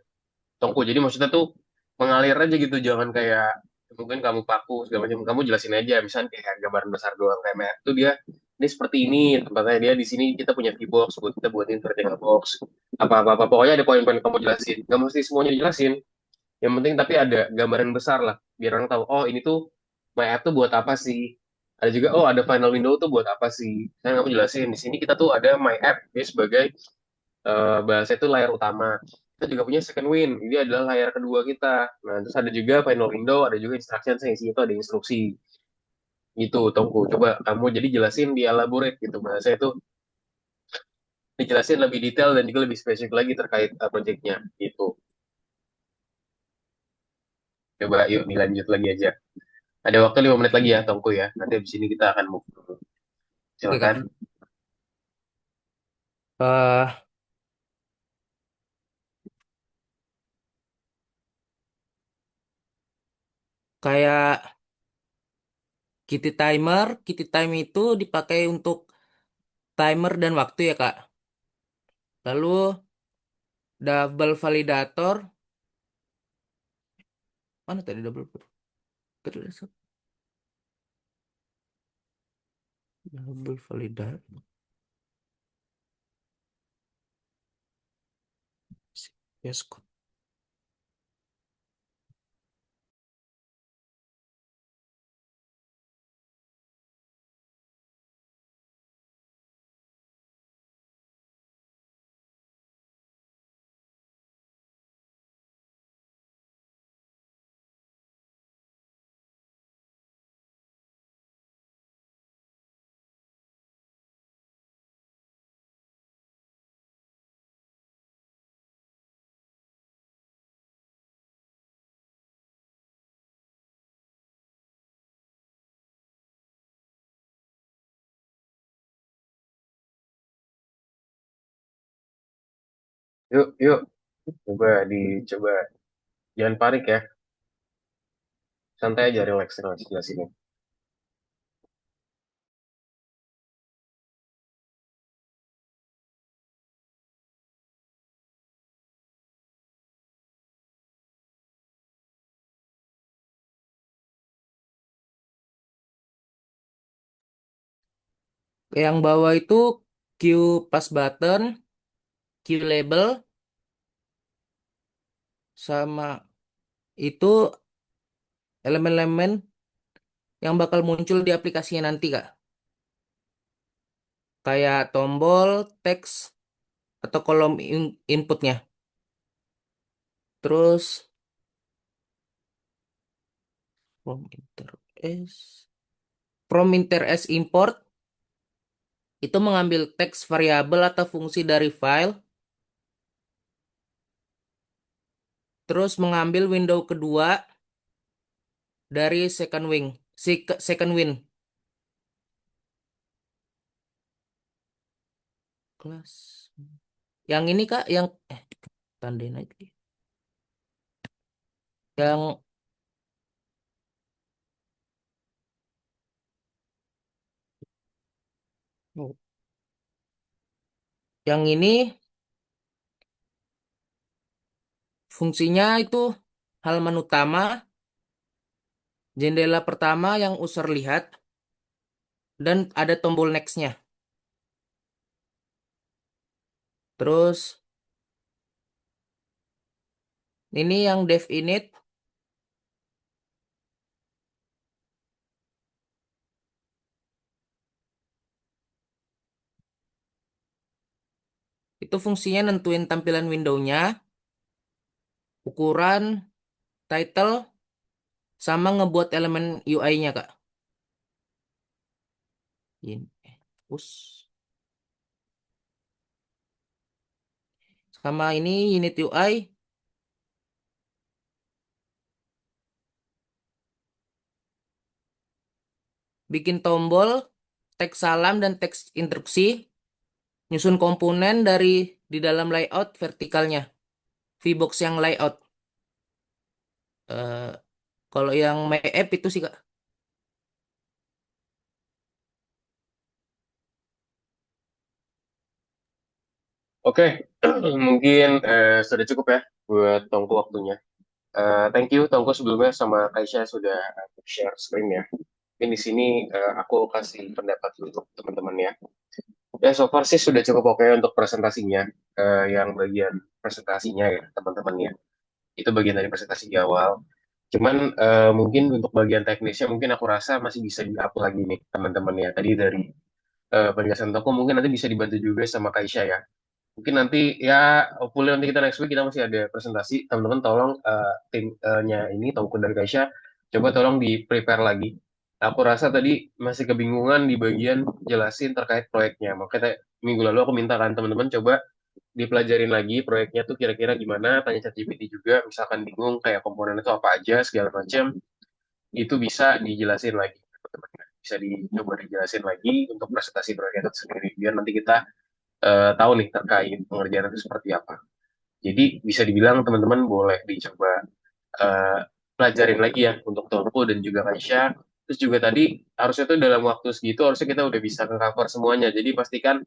[SPEAKER 1] Tongku. Jadi maksudnya tuh mengalir aja gitu, jangan kayak mungkin kamu paku segala macam. Kamu jelasin aja, misalnya kayak gambaran besar doang kayak map tuh dia ini seperti ini tempatnya dia di sini kita punya V-box buat kita buatin vertical box apa pokoknya ada poin-poin kamu jelasin. Gak mesti semuanya dijelasin. Yang penting tapi ada gambaran besar lah biar orang tahu. Oh ini tuh my app tuh buat apa sih? Ada juga oh ada final window tuh buat apa sih? Saya kamu jelasin di sini kita tuh ada my app ya sebagai bahasa itu layar utama. Kita juga punya second win, ini adalah layar kedua kita. Nah, terus ada juga final window, ada juga instruction, saya isi itu ada instruksi. Gitu, Tongku. Coba kamu jadi jelasin di elaborate gitu. Bahasa itu dijelasin lebih detail dan juga lebih spesifik lagi terkait projectnya. Gitu. Coba yuk dilanjut lagi aja. Ada waktu 5 menit lagi ya, Tongku ya. Nanti habis ini kita akan move.
[SPEAKER 4] Oke,
[SPEAKER 1] Silakan.
[SPEAKER 4] Kak. Eh, kayak Kitty Time itu dipakai untuk timer dan waktu ya, Kak. Lalu double validator, mana tadi double validator? Double validator. Yes, kok.
[SPEAKER 1] Yuk, yuk. Coba. Jangan panik ya. Santai aja, relax, relax jelasinnya.
[SPEAKER 4] Yang bawah itu Q plus button, Q label, sama itu elemen-elemen yang bakal muncul di aplikasinya nanti, Kak. Kayak tombol, teks, atau kolom inputnya. Terus from s import itu mengambil teks variabel atau fungsi dari file, terus mengambil window kedua dari second win kelas. Yang ini, Kak, yang tandain aja. Yang oh, yang ini fungsinya itu halaman utama, jendela pertama yang user lihat, dan ada tombol next-nya. Terus Ini yang dev init. Itu fungsinya nentuin tampilan window-nya, ukuran, title, sama ngebuat elemen UI-nya, Kak. Ini. Push. Sama ini unit UI, bikin tombol, teks salam dan teks instruksi, nyusun komponen dari di dalam layout vertikalnya, VBox yang layout. Eh, Kalau yang My App itu sih, Kak.
[SPEAKER 1] Oke, mungkin sudah cukup ya buat Tongko waktunya. Thank you Tongko sebelumnya sama Kaisha sudah share screen ya. Mungkin di sini aku kasih pendapat untuk teman-teman ya. Ya, so far sih sudah cukup oke untuk presentasinya. Yang bagian presentasinya ya, teman-teman ya. Itu bagian dari presentasi di awal. Cuman mungkin untuk bagian teknisnya mungkin aku rasa masih bisa di-up lagi nih, teman-teman ya. Tadi dari penjelasan toko mungkin nanti bisa dibantu juga sama Kaisha ya. Mungkin nanti ya, hopefully nanti kita next week kita masih ada presentasi. Teman-teman tolong timnya ini, Toko dari Kaisha, coba tolong di-prepare lagi. Aku rasa tadi masih kebingungan di bagian jelasin terkait proyeknya. Makanya minggu lalu aku minta kan teman-teman coba dipelajarin lagi proyeknya tuh kira-kira gimana, tanya ChatGPT juga, misalkan bingung kayak komponen itu apa aja, segala macam, itu bisa dijelasin lagi. Teman-teman. Bisa dicoba dijelasin lagi untuk presentasi proyek itu sendiri, biar nanti kita tahu nih terkait pengerjaan itu seperti apa. Jadi bisa dibilang teman-teman boleh dicoba eh, pelajarin lagi ya untuk Tompo dan juga Kaisha. Terus juga tadi harusnya tuh dalam waktu segitu harusnya kita udah bisa cover semuanya. Jadi pastikan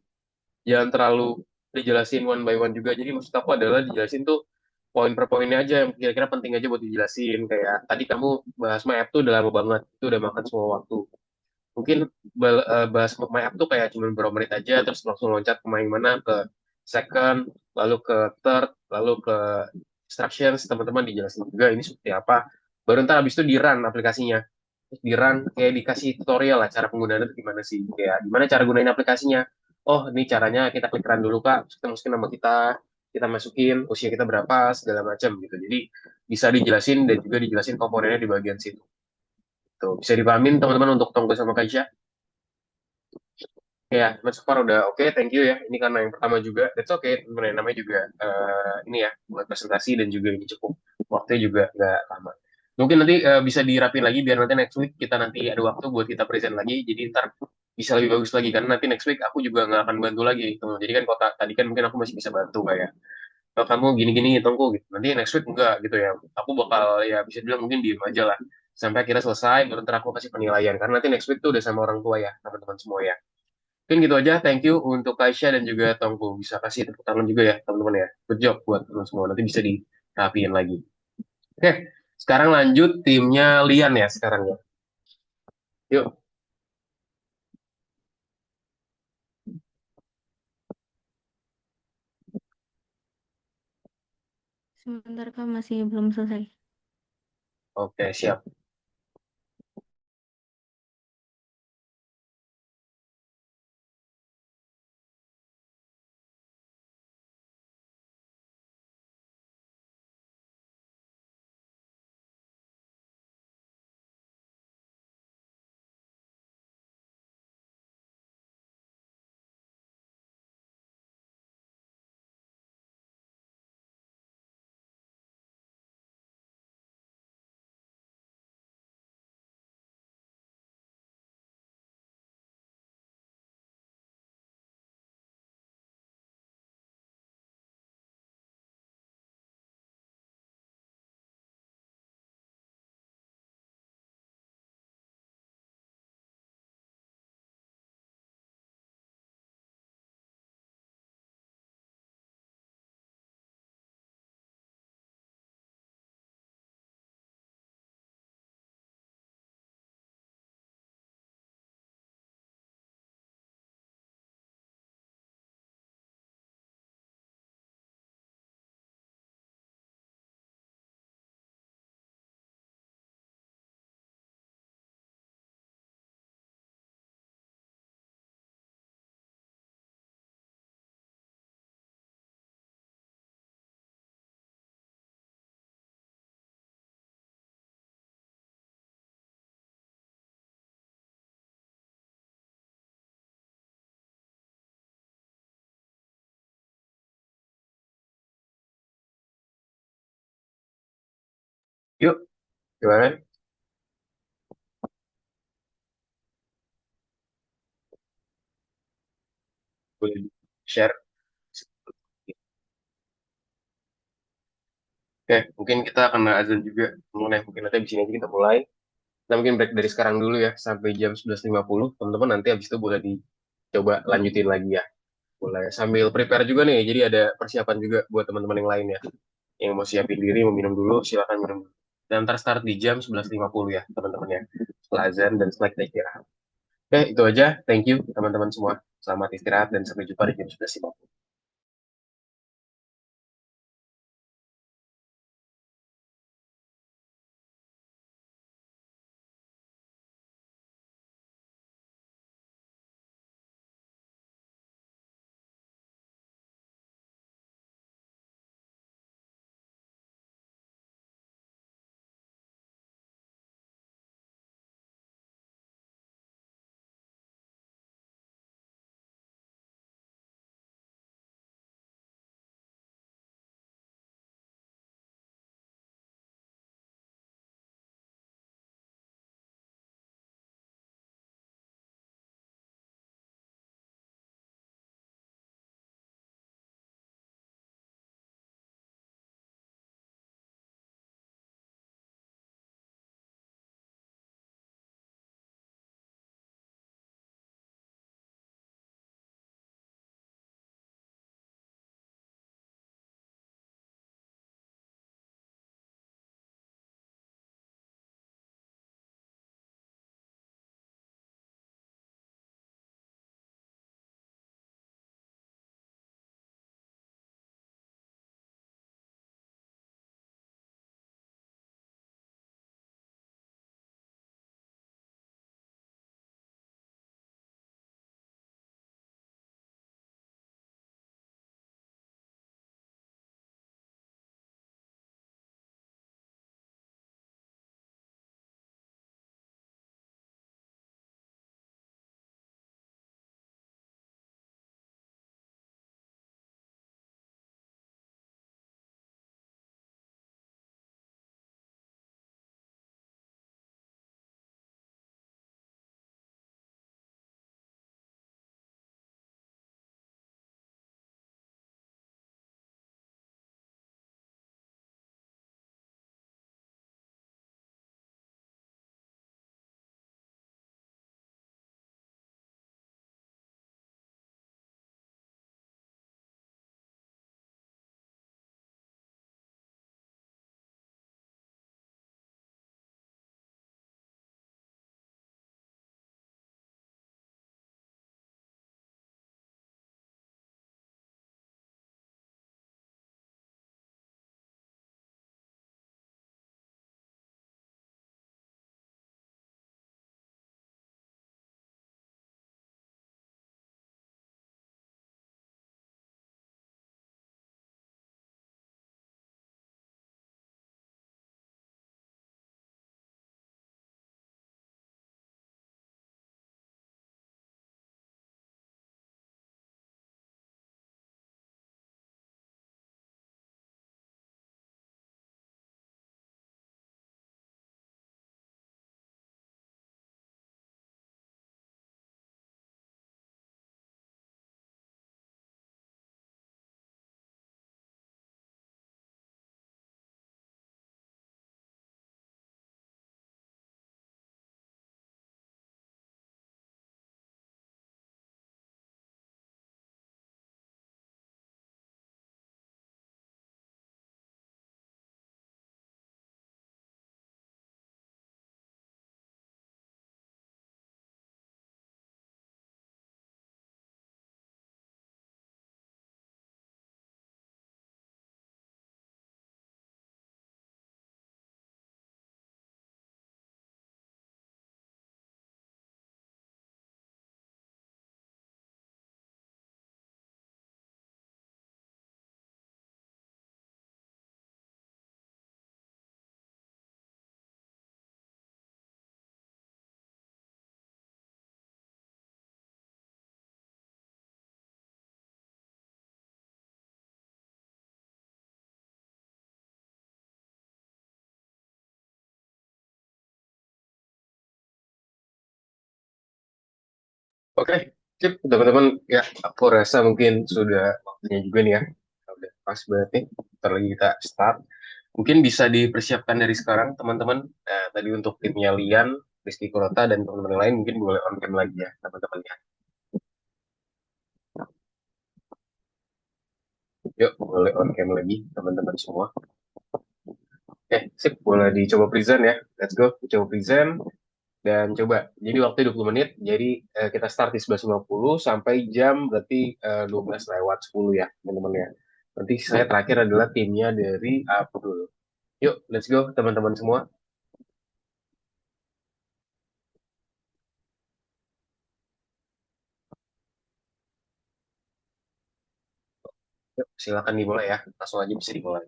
[SPEAKER 1] jangan terlalu dijelasin one by one juga. Jadi maksud aku adalah dijelasin tuh poin per poinnya aja yang kira-kira penting aja buat dijelasin. Kayak tadi kamu bahas map tuh udah lama banget, itu udah makan semua waktu. Mungkin bahas My App tuh kayak cuma beberapa menit aja, terus langsung loncat ke main mana, ke second, lalu ke third, lalu ke instructions, teman-teman dijelasin juga ini seperti apa. Baru ntar habis itu di run aplikasinya. Terus di run kayak dikasih tutorial lah cara penggunaan itu gimana sih. Kayak gimana cara gunain aplikasinya. Oh, ini caranya kita klik run dulu Kak. Terus kita masukin nama kita masukin usia kita berapa, segala macam gitu. Jadi bisa dijelasin dan juga dijelasin komponennya di bagian situ. Tuh, bisa dipahamin teman-teman untuk Tonggo sama Kaisha. Ya, Mas Sofar udah oke, thank you ya. Ini karena yang pertama juga, that's okay. Sebenarnya namanya juga ini ya, buat presentasi dan juga ini cukup waktunya juga nggak lama. Mungkin nanti bisa dirapin lagi biar nanti next week kita nanti ada waktu buat kita present lagi. Jadi ntar bisa lebih bagus lagi karena nanti next week aku juga nggak akan bantu lagi. Gitu. Jadi kan kota tadi kan mungkin aku masih bisa bantu kayak kalau kamu gini-gini hitungku gitu. Nanti next week enggak gitu ya. Aku bakal ya bisa bilang mungkin diem aja lah sampai akhirnya selesai baru ntar aku kasih penilaian karena nanti next week tuh udah sama orang tua ya teman-teman semua ya. Mungkin gitu aja. Thank you untuk Kaisha dan juga Tongku. Bisa kasih tepuk tangan juga ya, teman-teman ya. Good job buat teman semua. Nanti bisa dirapiin lagi. Oke, sekarang lanjut timnya Lian ya sekarang ya. Yuk.
[SPEAKER 3] Sebentar Kak, masih belum selesai.
[SPEAKER 1] Oke, siap. Yuk, gimana? Boleh share. Oke, mungkin kita akan azan juga. Mungkin nanti di sini aja kita mulai. Kita mungkin break dari sekarang dulu ya, sampai jam 11.50. Teman-teman nanti habis itu boleh dicoba lanjutin lagi ya. Boleh sambil prepare juga nih, jadi ada persiapan juga buat teman-teman yang lain ya. Yang mau siapin diri, mau minum dulu, silakan minum dulu. Dan ntar start di jam 11.50 ya, teman-teman ya. Setelah azan dan setelah kita istirahat. Oke, itu aja. Thank you, teman-teman semua. Selamat istirahat dan sampai jumpa di jam 11.50. Oke, sip, teman-teman. Ya, aku rasa mungkin sudah waktunya juga nih ya. Udah pas banget nih. Ntar lagi kita start. Mungkin bisa dipersiapkan dari sekarang, teman-teman. Nah, tadi untuk timnya Lian, Rizky Kurota, dan teman-teman yang lain mungkin boleh on cam lagi ya, teman-teman ya. Yuk, boleh on cam lagi, teman-teman semua. Oke, sip, boleh dicoba present ya. Let's go, dicoba present. Dan coba, jadi waktu 20 menit, jadi kita start di 11.50 sampai jam berarti 12 lewat 10 ya, teman-teman ya. Nanti saya terakhir adalah timnya dari Abdul. Yuk, let's go, teman-teman semua. Yuk, silakan dimulai ya, langsung aja bisa dimulai.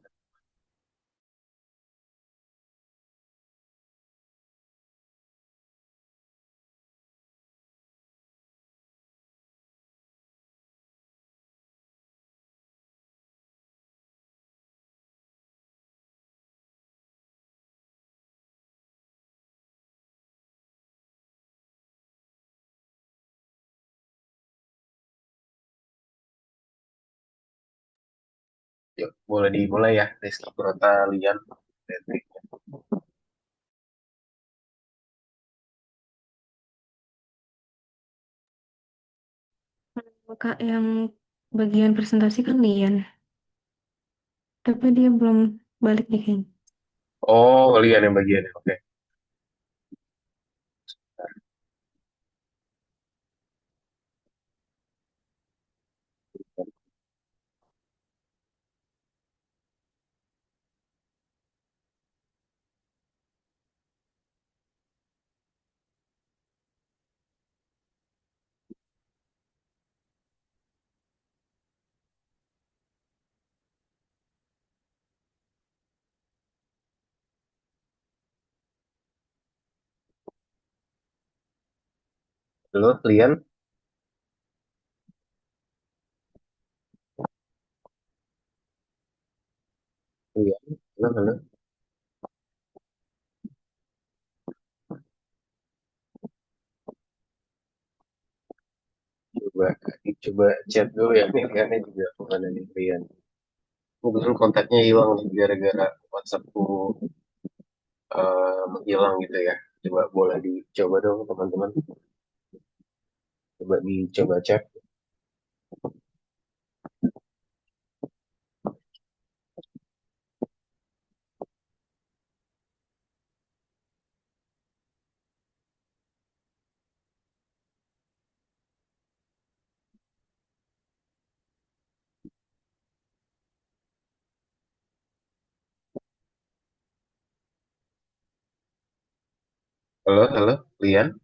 [SPEAKER 1] Yuk, boleh dimulai ya, Rizky Kurota, Lian, Patrick.
[SPEAKER 5] Kak, yang bagian presentasi kan Lian, tapi dia belum balik nih kayaknya.
[SPEAKER 1] Oh, Lian yang bagiannya, oke. Halo, Lian, Lian, halo, halo. Coba, coba chat dulu ya, nih Liannya juga kemana nih, Lian. Kebetulan kontaknya hilang nih, gara-gara WhatsAppku menghilang gitu ya. Coba boleh dicoba dong teman-teman. Coba dicoba cek. Halo, halo, Lian.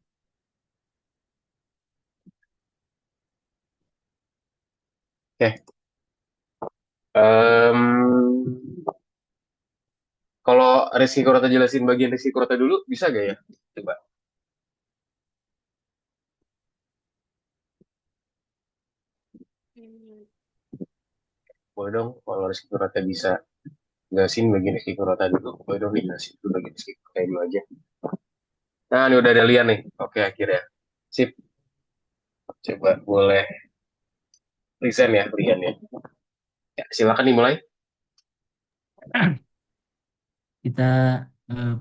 [SPEAKER 1] Oke. Em, kalau Rizky Kurota jelasin bagian Rizky Kurota dulu, bisa gak ya? Coba. Boleh dong, kalau Rizky Kurota bisa jelasin bagian Rizky Kurota dulu. Boleh dong dijelasin dulu bagian Rizky Kurota dulu aja. Nah, ini udah ada Lian nih. Oke, akhirnya. Sip. Coba boleh present ya, Lian ya. Ya, silakan dimulai.
[SPEAKER 2] Kita eh,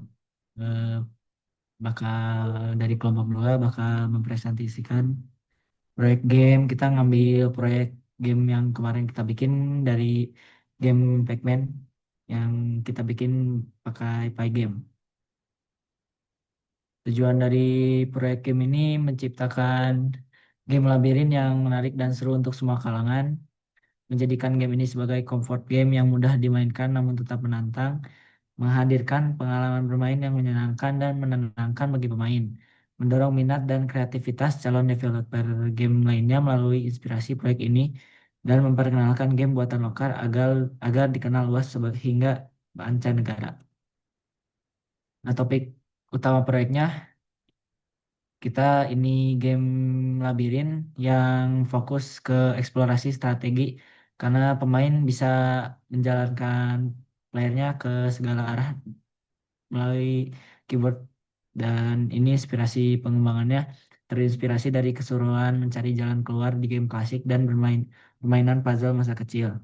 [SPEAKER 2] eh, bakal dari kelompok dua bakal mempresentasikan proyek game. Kita ngambil proyek game yang kemarin kita bikin dari game Pac-Man yang kita bikin pakai Pygame. Tujuan dari proyek game ini menciptakan game labirin yang menarik dan seru untuk semua kalangan, menjadikan game ini sebagai comfort game yang mudah dimainkan namun tetap menantang, menghadirkan pengalaman bermain yang menyenangkan dan menenangkan bagi pemain, mendorong minat dan kreativitas calon developer game lainnya melalui inspirasi proyek ini, dan memperkenalkan game buatan lokal agar agar dikenal luas hingga mancanegara. Nah, topik utama proyeknya kita ini game labirin yang fokus ke eksplorasi strategi karena pemain bisa menjalankan playernya ke segala arah melalui keyboard, dan ini inspirasi pengembangannya terinspirasi dari keseruan mencari jalan keluar di game klasik dan permainan puzzle masa kecil.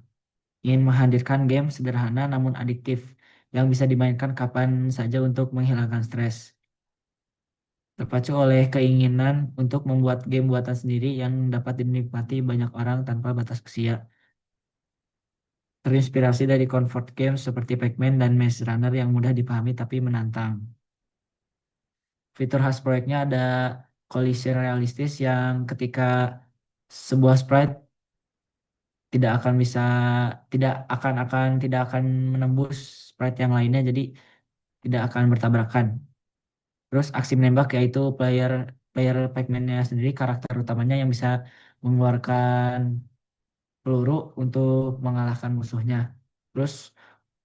[SPEAKER 2] Ingin menghadirkan game sederhana namun adiktif yang bisa dimainkan kapan saja untuk menghilangkan stres. Terpacu oleh keinginan untuk membuat game buatan sendiri yang dapat dinikmati banyak orang tanpa batas usia. Terinspirasi dari comfort games seperti Pac-Man dan Maze Runner yang mudah dipahami tapi menantang. Fitur khas proyeknya ada collision realistis yang ketika sebuah sprite tidak akan bisa tidak akan menembus sprite yang lainnya, jadi tidak akan bertabrakan. Terus aksi menembak, yaitu player player Pac-Man-nya sendiri, karakter utamanya yang bisa mengeluarkan peluru untuk mengalahkan musuhnya. Terus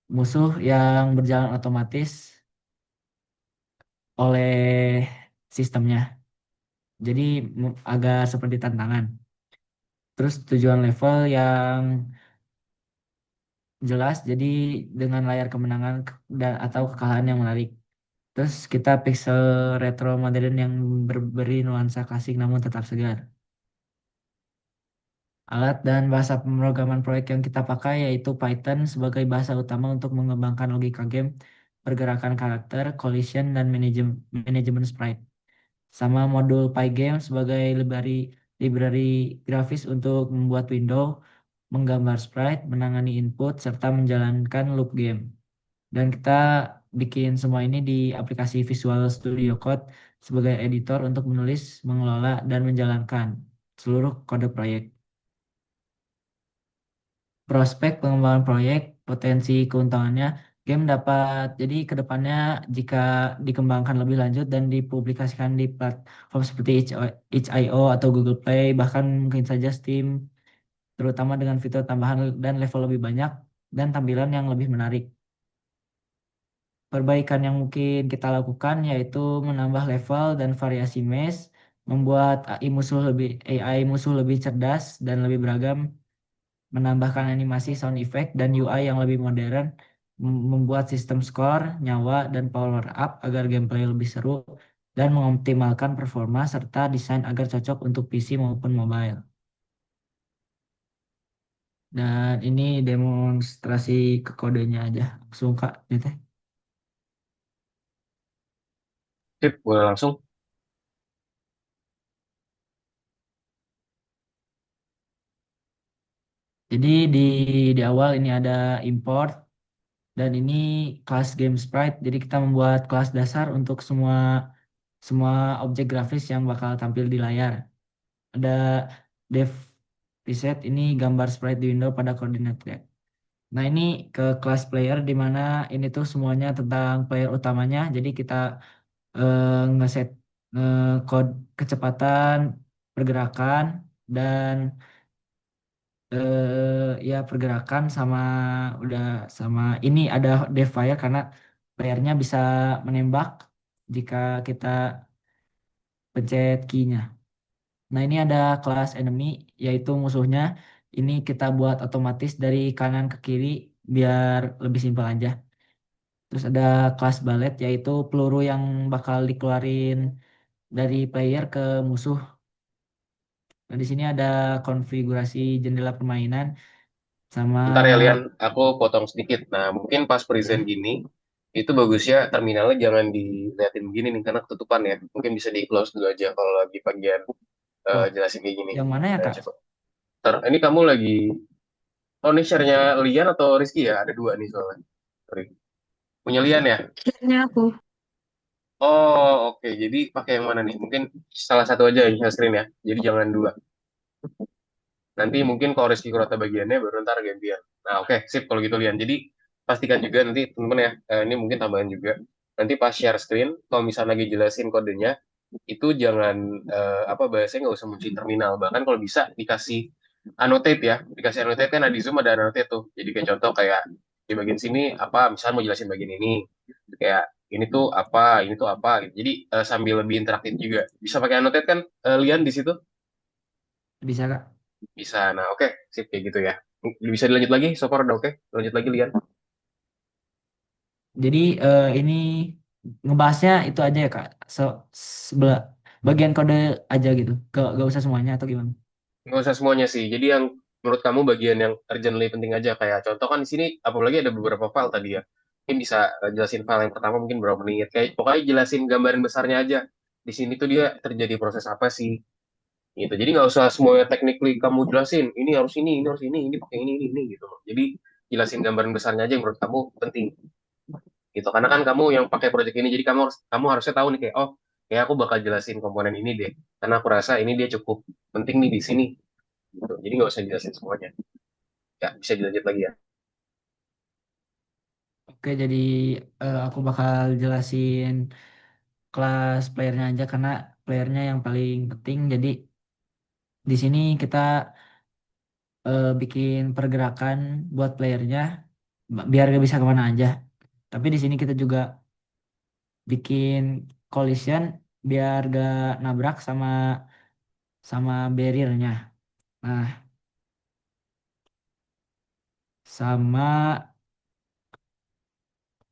[SPEAKER 2] musuh yang berjalan otomatis oleh sistemnya. Jadi agak seperti tantangan. Terus tujuan level yang jelas, jadi dengan layar kemenangan atau kekalahan yang menarik. Terus kita pixel retro modern yang berberi nuansa klasik namun tetap segar. Alat dan bahasa pemrograman proyek yang kita pakai yaitu Python sebagai bahasa utama untuk mengembangkan logika game, pergerakan karakter, collision, dan manajemen sprite. Sama modul Pygame sebagai library grafis untuk membuat window, menggambar sprite, menangani input, serta menjalankan loop game. Dan kita bikin semua ini di aplikasi Visual Studio Code sebagai editor untuk menulis, mengelola, dan menjalankan seluruh kode proyek. Prospek pengembangan proyek, potensi keuntungannya, game dapat jadi ke depannya jika dikembangkan lebih lanjut dan dipublikasikan di platform seperti itch.io atau Google Play, bahkan mungkin saja Steam, terutama dengan fitur tambahan dan level lebih banyak dan tampilan yang lebih menarik. Perbaikan yang mungkin kita lakukan yaitu menambah level dan variasi maze, membuat AI musuh lebih cerdas dan lebih beragam, menambahkan animasi sound effect dan UI yang lebih modern, membuat sistem skor, nyawa, dan power up agar gameplay lebih seru, dan mengoptimalkan performa serta desain agar cocok untuk PC maupun mobile. Dan ini demonstrasi ke kodenya aja. Langsung Kak, ini teh.
[SPEAKER 1] Sip, boleh langsung.
[SPEAKER 2] Jadi di awal ini ada import, dan ini kelas game sprite. Jadi kita membuat kelas dasar untuk semua semua objek grafis yang bakal tampil di layar. Ada dev preset, ini gambar sprite di window pada koordinat ya. Nah, ini ke kelas player di mana ini tuh semuanya tentang player utamanya. Jadi kita ngeset kode kecepatan, pergerakan, dan ya pergerakan sama ini ada dev fire karena playernya bisa menembak jika kita pencet key-nya. Nah, ini ada kelas enemy, yaitu musuhnya. Ini kita buat otomatis dari kanan ke kiri biar lebih simpel aja. Terus ada kelas ballet, yaitu peluru yang bakal dikeluarin dari player ke musuh. Nah, di sini ada konfigurasi jendela permainan sama
[SPEAKER 1] Bentar ya, Lian, aku potong sedikit. Nah, mungkin pas present
[SPEAKER 2] ya.
[SPEAKER 1] gini, itu bagusnya terminalnya jangan diliatin begini nih, karena ketutupan ya. Mungkin bisa di-close dulu aja kalau lagi bagian
[SPEAKER 2] Oh,
[SPEAKER 1] jelasin kayak gini.
[SPEAKER 2] yang mana ya,
[SPEAKER 1] Nah,
[SPEAKER 2] Kak?
[SPEAKER 1] coba. Ntar, ini kamu lagi... Oh, ini share-nya Lian atau Rizky ya? Ada dua nih soalnya. Sorry. Punya Lian ya?
[SPEAKER 5] Akhirnya aku.
[SPEAKER 1] Oh, oke. Jadi pakai yang mana nih? Mungkin salah satu aja yang share screen ya. Jadi jangan dua. Nanti mungkin kalau Rizky Kurata bagiannya baru ntar gantian. Nah, oke, sip kalau gitu Lian. Jadi pastikan juga nanti teman-teman ya, ini mungkin tambahan juga. Nanti pas share screen, kalau misalnya lagi jelasin kodenya, itu jangan apa bahasanya nggak usah muncul terminal. Bahkan kalau bisa dikasih annotate ya, dikasih annotate kan di Zoom ada annotate tuh. Jadi kayak contoh kayak di bagian sini apa, misalnya mau jelasin bagian ini, kayak ini tuh apa, gitu. Jadi sambil lebih interaktif juga. Bisa pakai annotate kan, Lian di situ?
[SPEAKER 2] Bisa, Kak?
[SPEAKER 1] Bisa. Nah, oke, sip kayak gitu ya. Bisa dilanjut lagi, so far udah oke. Lanjut lagi lihat.
[SPEAKER 2] Jadi ini ngebahasnya itu aja ya Kak. Sebelah bagian kode aja gitu, gak usah semuanya atau gimana?
[SPEAKER 1] Nggak usah semuanya sih. Jadi yang menurut kamu bagian yang urgently penting aja. Kayak contoh kan di sini, apalagi ada beberapa file tadi ya. Mungkin bisa jelasin file yang pertama mungkin berapa menit. Kayak pokoknya jelasin gambaran besarnya aja. Di sini tuh dia terjadi proses apa sih? Gitu. Jadi nggak usah semuanya technically kamu jelasin. Ini harus ini pakai ini gitu. Jadi jelasin gambaran besarnya aja yang menurut kamu penting. Gitu. Karena kan kamu yang pakai project ini, jadi kamu harusnya tahu nih kayak, oh, kayak aku bakal jelasin komponen ini deh. Karena aku rasa ini dia cukup penting nih di sini. Gitu. Jadi nggak usah jelasin semuanya. Ya, bisa dilanjut lagi ya.
[SPEAKER 2] Oke, jadi aku bakal jelasin kelas playernya aja karena playernya yang paling penting. Jadi di sini kita bikin pergerakan buat playernya biar gak bisa kemana aja. Tapi di sini kita juga bikin collision biar gak nabrak sama sama barriernya. Nah, sama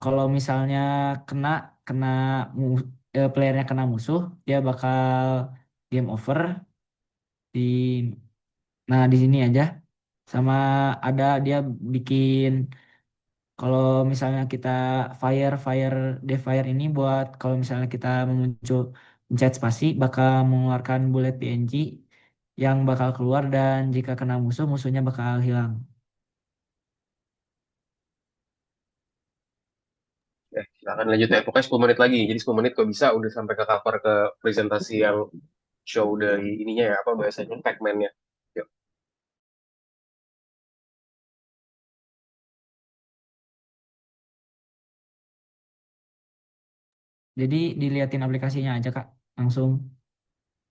[SPEAKER 2] kalau misalnya kena kena playernya kena musuh, dia bakal game over di di sini aja. Sama ada dia bikin kalau misalnya kita fire fire fire ini buat kalau misalnya kita memuncul pencet spasi bakal mengeluarkan bullet PNG yang bakal keluar dan jika kena musuh musuhnya bakal hilang.
[SPEAKER 1] Silakan lanjut ya. Pokoknya 10 menit lagi. Jadi 10 menit kok bisa udah sampai ke cover ke presentasi yang show dari ininya ya, apa bahasanya, Pac-Man-nya. Yuk.
[SPEAKER 2] Jadi diliatin aplikasinya aja Kak langsung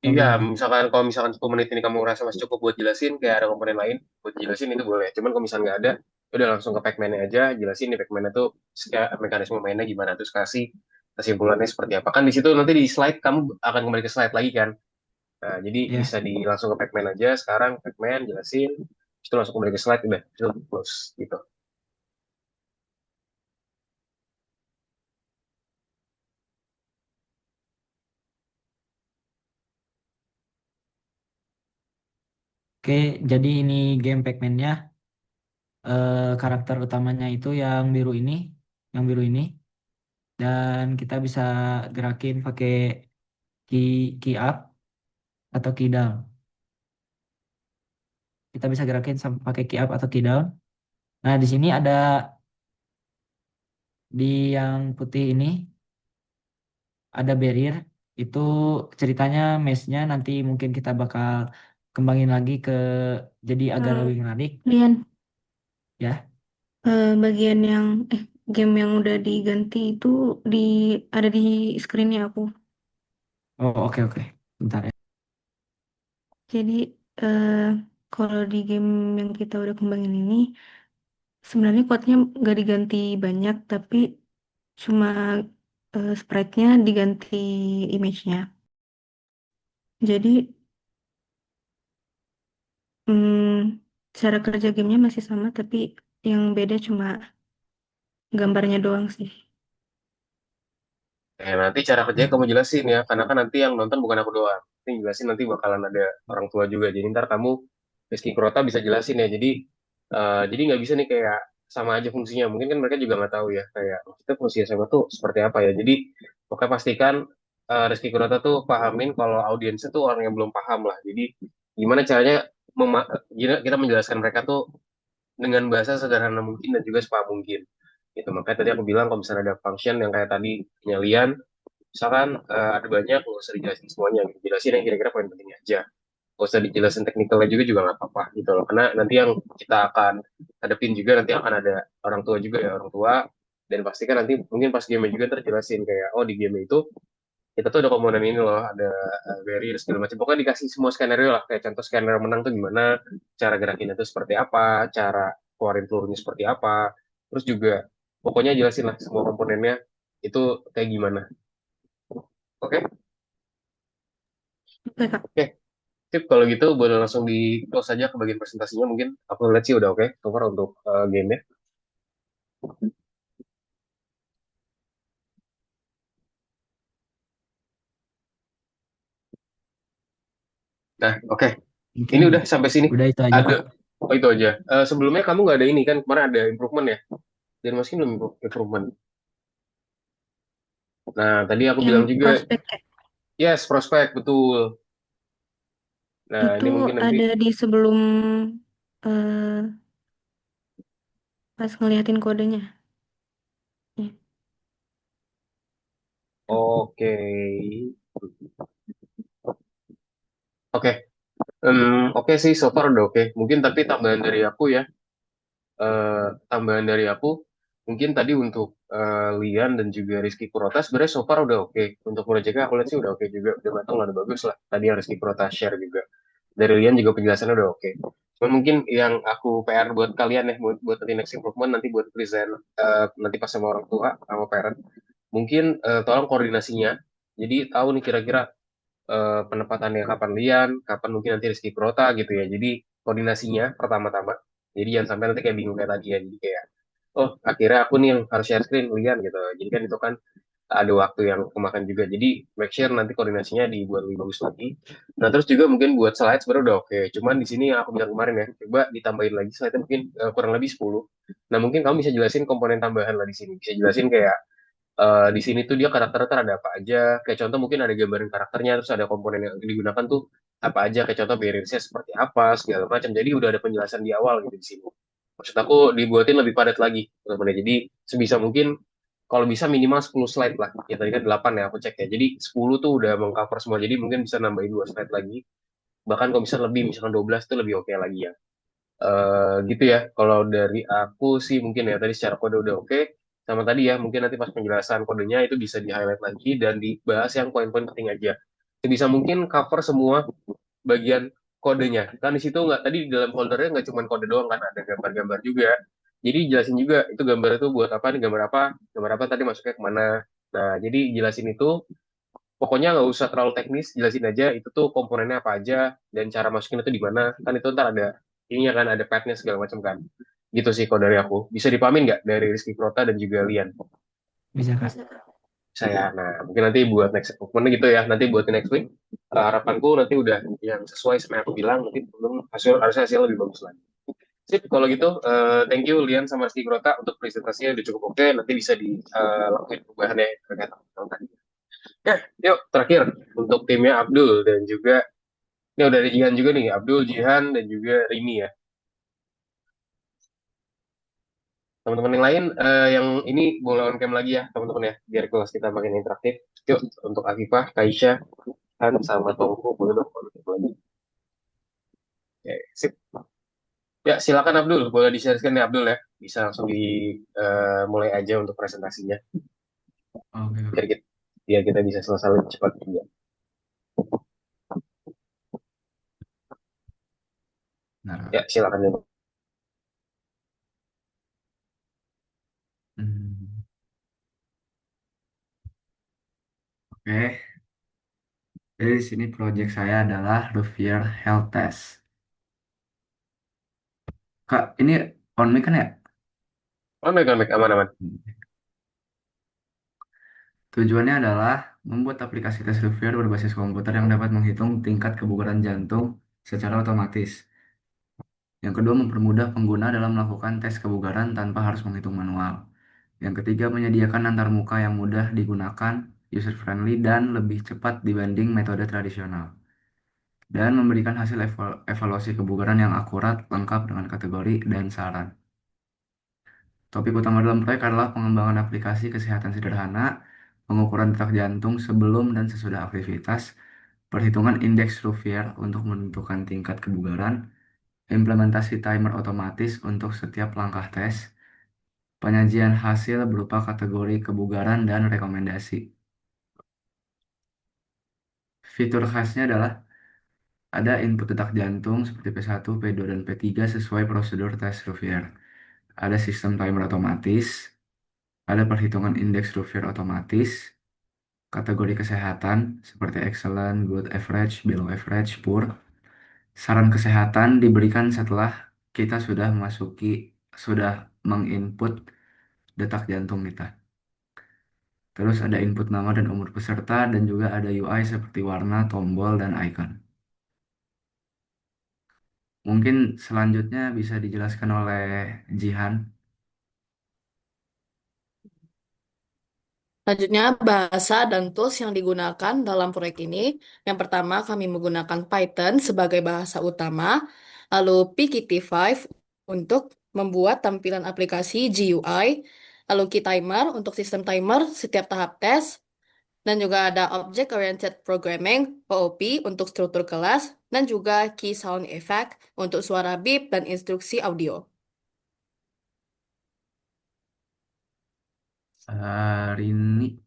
[SPEAKER 2] atau
[SPEAKER 1] Iya,
[SPEAKER 2] gimana?
[SPEAKER 1] misalkan kalau misalkan 10 menit ini kamu rasa masih cukup buat jelasin, kayak ada komponen lain, buat jelasin itu boleh. Cuman kalau misalnya nggak ada, udah langsung ke Pac-Man-nya aja, jelasin di Pac-Man itu mekanisme mainnya gimana, terus kasih kesimpulannya seperti apa. Kan di situ nanti di slide, kamu akan kembali ke slide lagi kan. Nah, jadi
[SPEAKER 2] Ya.
[SPEAKER 1] bisa di langsung ke Pac-Man aja, sekarang Pac-Man jelasin, itu langsung kembali ke slide, udah, itu close, gitu.
[SPEAKER 2] Oke, jadi ini game Pac-Man-nya karakter utamanya itu yang biru ini dan kita bisa gerakin pakai key up atau key down. Kita bisa gerakin pakai key up atau key down. Nah, di sini ada di yang putih ini ada barrier. Itu ceritanya mesh-nya nanti mungkin kita bakal kembangin lagi ke jadi agak
[SPEAKER 5] Eh,
[SPEAKER 2] lebih menarik
[SPEAKER 5] Lian,
[SPEAKER 2] ya.
[SPEAKER 5] bagian yang game yang udah diganti itu di ada di screennya aku.
[SPEAKER 2] Oh, oke oke. Bentar ya.
[SPEAKER 5] Jadi eh, kalau di game yang kita udah kembangin ini sebenarnya quote-nya nggak diganti banyak tapi cuma sprite-nya diganti image-nya. Jadi cara kerja gamenya masih sama tapi yang beda cuma gambarnya doang sih.
[SPEAKER 1] Nanti cara kerjanya kamu jelasin ya, karena kan nanti yang nonton bukan aku doang. Nanti jelasin nanti bakalan ada orang tua juga. Jadi ntar kamu, Rizky Kurota bisa jelasin ya. Jadi nggak bisa nih kayak sama aja fungsinya. Mungkin kan mereka juga nggak tahu ya, kayak kita fungsi SMA tuh seperti apa ya. Jadi pokoknya pastikan Rizky Kurota tuh pahamin kalau audiensnya tuh orang yang belum paham lah. Jadi gimana caranya kita menjelaskan mereka tuh dengan bahasa sederhana mungkin dan juga sepaham mungkin. Gitu. Makanya tadi aku bilang kalau misalnya ada function yang kayak tadi penyalian, misalkan ada banyak, nggak usah dijelasin semuanya, gitu. Jelasin yang kira-kira poin pentingnya aja. Nggak usah dijelasin teknikalnya juga nggak apa-apa gitu loh. Karena nanti yang kita akan hadapin juga nanti akan ada orang tua juga ya, orang tua. Dan pastikan nanti mungkin pas game juga terjelasin kayak, oh di game itu kita tuh ada komponen ini loh, ada barrier segala macam. Pokoknya dikasih semua skenario lah, kayak contoh skenario menang tuh gimana, cara gerakin itu seperti apa, cara keluarin pelurunya seperti apa. Terus juga pokoknya jelasin lah semua komponennya itu kayak gimana. Oke?
[SPEAKER 5] Oke, Kak.
[SPEAKER 1] Oke. Sip, kalau gitu boleh langsung di close saja ke bagian presentasinya mungkin. Aku lihat sih udah oke, so far untuk game-nya. Nah, oke.
[SPEAKER 2] Mungkin
[SPEAKER 1] Ini udah sampai sini.
[SPEAKER 2] udah itu aja, Kak.
[SPEAKER 1] Ada, oh itu aja. Sebelumnya kamu nggak ada ini kan, kemarin ada improvement ya? Dan masukin belum improvement. Nah, tadi aku
[SPEAKER 5] Yang
[SPEAKER 1] bilang juga,
[SPEAKER 5] prospek kayak
[SPEAKER 1] yes, prospek, betul. Nah,
[SPEAKER 5] itu
[SPEAKER 1] ini mungkin nanti,
[SPEAKER 5] ada di sebelum eh pas ngeliatin kodenya. Ya.
[SPEAKER 1] oke. Oke, oke sih, so far udah oke. Mungkin tapi tambahan dari aku ya, tambahan dari aku, mungkin tadi untuk Lian dan juga Rizky Kurota sebenarnya so far udah oke. Untuk proyeknya aku lihat sih udah oke juga, udah matang, udah bagus lah. Tadi yang Rizky Kurota share juga. Dari Lian juga penjelasannya udah oke. Cuman mungkin yang aku PR buat kalian ya, buat nanti next improvement, nanti buat present, nanti pas sama orang tua, sama parent, mungkin tolong koordinasinya. Jadi tahu nih kira-kira penempatannya kapan Lian, kapan mungkin nanti Rizky Prota gitu ya. Jadi koordinasinya pertama-tama. Jadi jangan sampai nanti kayak bingung kayak tadi ya. Jadi kayak, oh akhirnya aku nih yang harus share screen Lian gitu. Jadi kan itu kan ada waktu yang kemakan juga. Jadi make sure nanti koordinasinya dibuat lebih bagus lagi. Nah terus juga mungkin buat slide sebenarnya udah oke. Cuman di sini yang aku bilang kemarin ya, coba ditambahin lagi slide mungkin kurang lebih 10. Nah mungkin kamu bisa jelasin komponen tambahan lah di sini. Bisa jelasin kayak di sini tuh dia karakter ada apa aja. Kayak contoh mungkin ada gambaran karakternya, terus ada komponen yang digunakan tuh apa aja. Kayak contoh barrier-nya seperti apa, segala macam. Jadi udah ada penjelasan di awal gitu di sini. Maksud aku dibuatin lebih padat lagi, teman-teman. Jadi sebisa mungkin kalau bisa minimal 10 slide lah. Ya tadi kan 8 ya aku cek ya. Jadi 10 tuh udah mengcover semua. Jadi mungkin bisa nambahin 2 slide lagi. Bahkan kalau bisa lebih, misalkan 12 tuh lebih oke lagi ya. Gitu ya. Kalau dari aku sih mungkin ya tadi secara kode udah oke. Sama tadi ya mungkin nanti pas penjelasan kodenya itu bisa di highlight lagi dan dibahas yang poin-poin penting aja. Sebisa mungkin cover semua bagian kodenya. Kan di situ nggak tadi di dalam foldernya nggak cuma kode doang kan ada gambar-gambar juga. Jadi jelasin juga itu gambar itu buat apa nih gambar apa tadi masuknya kemana. Nah jadi jelasin itu pokoknya nggak usah terlalu teknis, jelasin aja itu tuh komponennya apa aja dan cara masukin itu di mana. Kan itu ntar ada ininya kan, ada path-nya segala macam kan. Gitu sih kalau dari aku. Bisa dipahamin nggak dari Rizky Prota dan juga Lian?
[SPEAKER 2] Bisa, Kak.
[SPEAKER 1] Saya, nah mungkin nanti buat next improvement gitu ya. Nanti buat next week, harapanku nanti udah yang sesuai sama yang aku bilang. Nanti belum hasil harusnya hasil lebih bagus lagi. Sip, kalau gitu, thank you Lian sama Rizky Prota untuk presentasinya udah cukup oke. Nanti bisa dilakuin perubahannya terkait yang tadi. Ya, yuk terakhir untuk timnya Abdul dan juga ini udah ada Jihan juga nih, Abdul, Jihan dan juga Rini ya. Teman-teman yang lain yang ini boleh on cam lagi ya teman-teman ya, biar kelas kita makin interaktif. Yuk untuk Afifah, Kaisha, Han sama Tongko boleh dong on cam lagi. Oke, sip. Ya silakan Abdul, boleh di-share nih Abdul ya. Bisa langsung mulai aja untuk presentasinya
[SPEAKER 6] Oke,
[SPEAKER 1] biar kita, biar kita bisa selesai lebih cepat juga.
[SPEAKER 6] nah,
[SPEAKER 1] Ya silakan ya.
[SPEAKER 6] hmm, oke. Jadi di sini project saya adalah Revere Health Test. Kak, ini on mic kan ya?
[SPEAKER 1] Oh, make aman aman.
[SPEAKER 6] Tujuannya adalah membuat aplikasi tes Revere berbasis komputer yang dapat menghitung tingkat kebugaran jantung secara otomatis. Yang kedua, mempermudah pengguna dalam melakukan tes kebugaran tanpa harus menghitung manual. Yang ketiga, menyediakan antarmuka yang mudah digunakan, user-friendly, dan lebih cepat dibanding metode tradisional. Dan memberikan hasil evaluasi kebugaran yang akurat, lengkap dengan kategori dan saran. Topik utama dalam proyek adalah pengembangan aplikasi kesehatan sederhana, pengukuran detak jantung sebelum dan sesudah aktivitas, perhitungan indeks Ruvier untuk menentukan tingkat kebugaran, implementasi timer otomatis untuk setiap langkah tes, penyajian hasil berupa kategori kebugaran dan rekomendasi. Fitur khasnya adalah ada input detak jantung seperti P1, P2, dan P3 sesuai prosedur tes Ruvier. Ada sistem timer otomatis, ada perhitungan indeks Ruvier otomatis, kategori kesehatan seperti excellent, good average, below average, poor. Saran kesehatan diberikan setelah kita sudah menginput detak jantung kita. Terus ada input nama dan umur peserta dan juga ada UI seperti warna, tombol, dan icon. Mungkin selanjutnya bisa dijelaskan oleh Jihan.
[SPEAKER 7] Selanjutnya, bahasa dan tools yang digunakan dalam proyek ini. Yang pertama, kami menggunakan Python sebagai bahasa utama, lalu PKT5 untuk membuat tampilan aplikasi GUI, lalu KeyTimer untuk sistem timer setiap tahap tes, dan juga ada Object Oriented Programming, OOP, untuk struktur kelas, dan juga Key Sound Effect untuk suara beep dan instruksi audio.
[SPEAKER 6] Rini,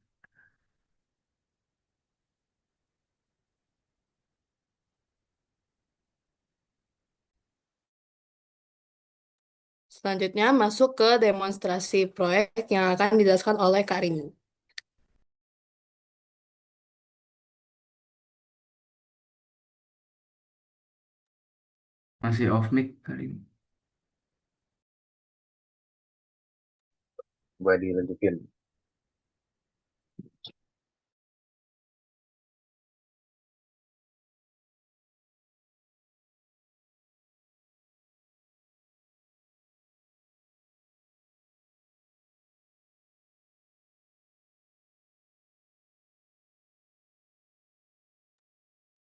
[SPEAKER 7] Selanjutnya, masuk ke demonstrasi proyek yang akan dijelaskan oleh Kak Rini.
[SPEAKER 6] masih off mic kali ini.
[SPEAKER 1] Coba dilanjutin.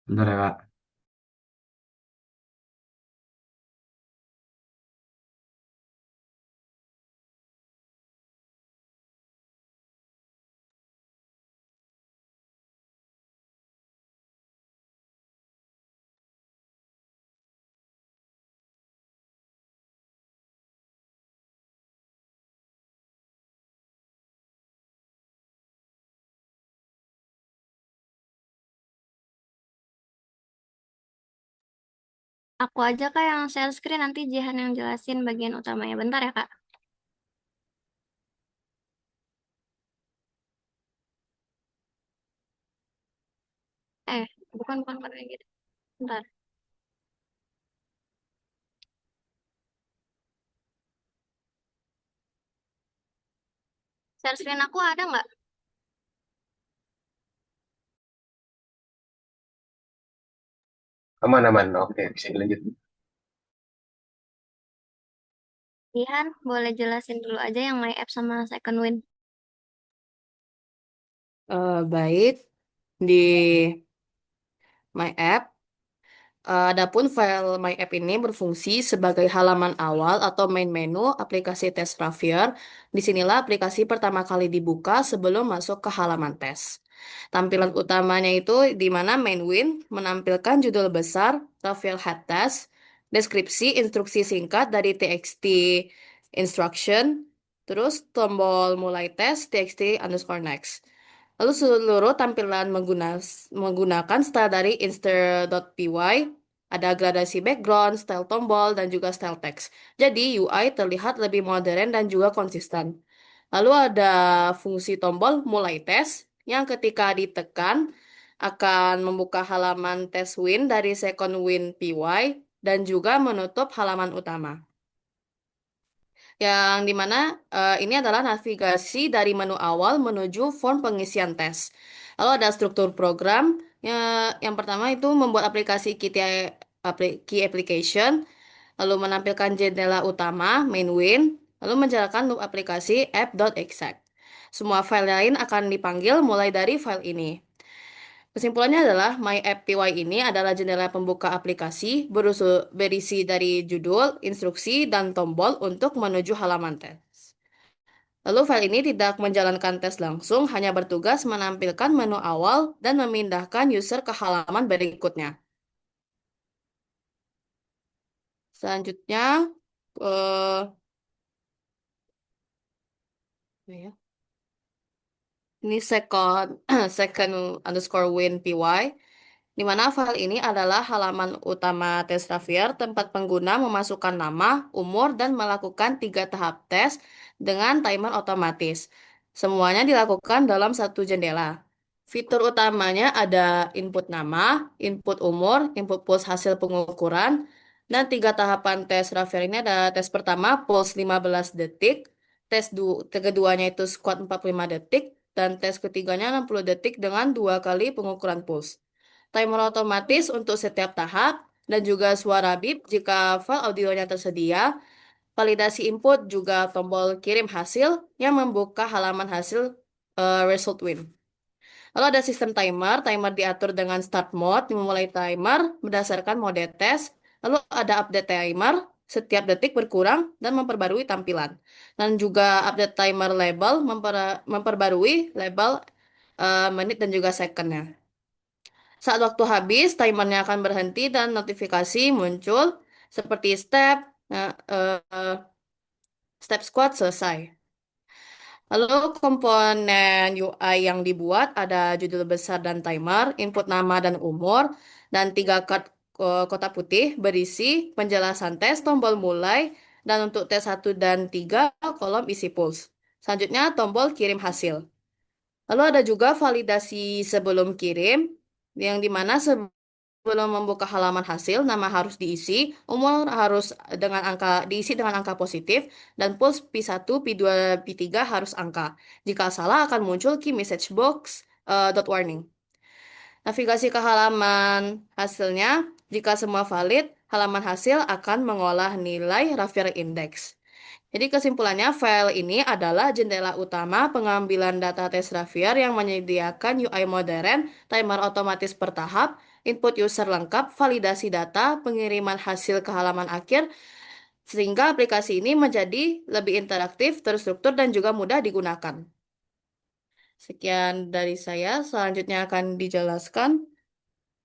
[SPEAKER 6] Bentar ya, Kak.
[SPEAKER 3] Aku aja Kak yang share screen, nanti Jihan yang jelasin bagian utamanya. Bentar ya Kak. Bukan kayak gitu. Bentar. Share screen aku ada nggak?
[SPEAKER 1] Aman, aman. Oke, bisa dilanjut.
[SPEAKER 3] Jihan, boleh jelasin dulu aja yang My App sama Second Wind.
[SPEAKER 7] Baik, di My App, adapun file My App ini berfungsi sebagai halaman awal atau main menu aplikasi tes Raffier. Disinilah aplikasi pertama kali dibuka sebelum masuk ke halaman tes. Tampilan utamanya itu di mana main win menampilkan judul besar Raffier Head Test, deskripsi instruksi singkat dari txt instruction, terus tombol mulai tes txt_next. Lalu seluruh tampilan menggunakan style dari inster.py, ada gradasi background, style tombol, dan juga style text. Jadi UI terlihat lebih modern dan juga konsisten. Lalu ada fungsi tombol mulai tes yang ketika ditekan akan membuka halaman tes win dari second win PY dan juga menutup halaman utama. Yang dimana ini adalah navigasi dari menu awal menuju form pengisian tes. Lalu ada struktur program. Yang pertama itu membuat aplikasi key application, lalu menampilkan jendela utama, main win, lalu menjalankan loop aplikasi app.exec. Semua file lain akan dipanggil mulai dari file ini. Kesimpulannya adalah My App PY ini adalah jendela pembuka aplikasi berisi dari judul, instruksi, dan tombol untuk menuju halaman tes. Lalu file ini tidak menjalankan tes langsung, hanya bertugas menampilkan menu awal dan memindahkan user ke halaman berikutnya. Selanjutnya, eh, ya, ini second second underscore win py, di mana file ini adalah halaman utama tes Raffier, tempat pengguna memasukkan nama, umur, dan melakukan 3 tahap tes dengan timer otomatis. Semuanya dilakukan dalam satu jendela. Fitur utamanya ada input nama, input umur, input pulse hasil pengukuran, dan 3 tahapan tes Raffier ini ada tes pertama pulse 15 detik, keduanya itu squat 45 detik, dan tes ketiganya 60 detik dengan 2 kali pengukuran pulse. Timer otomatis untuk setiap tahap, dan juga suara bip jika file audionya tersedia. Validasi input juga tombol kirim hasil yang membuka halaman hasil result win. Lalu ada sistem timer. Timer diatur dengan start mode, memulai timer berdasarkan mode tes. Lalu ada update timer, setiap detik berkurang dan memperbarui tampilan. Dan juga update timer label, memperbarui label menit dan juga secondnya. Saat waktu habis, timernya akan berhenti dan notifikasi muncul seperti step squad selesai. Lalu komponen UI yang dibuat ada judul besar dan timer, input nama dan umur, dan 3 kotak putih berisi penjelasan tes, tombol mulai, dan untuk tes 1 dan 3 kolom isi pulse. Selanjutnya tombol kirim hasil. Lalu ada juga validasi sebelum kirim, yang dimana sebelum membuka halaman hasil, nama harus diisi, umur harus diisi dengan angka positif, dan pulse P1, P2, P3 harus angka. Jika salah akan muncul key message box dot warning. Navigasi ke halaman hasilnya, jika semua valid, halaman hasil akan mengolah nilai Ravier Index. Jadi kesimpulannya, file ini adalah jendela utama pengambilan data tes Ravier yang menyediakan UI modern, timer otomatis per tahap, input user lengkap, validasi data, pengiriman hasil ke halaman akhir, sehingga aplikasi ini menjadi lebih interaktif, terstruktur, dan juga mudah digunakan. Sekian dari saya, selanjutnya akan dijelaskan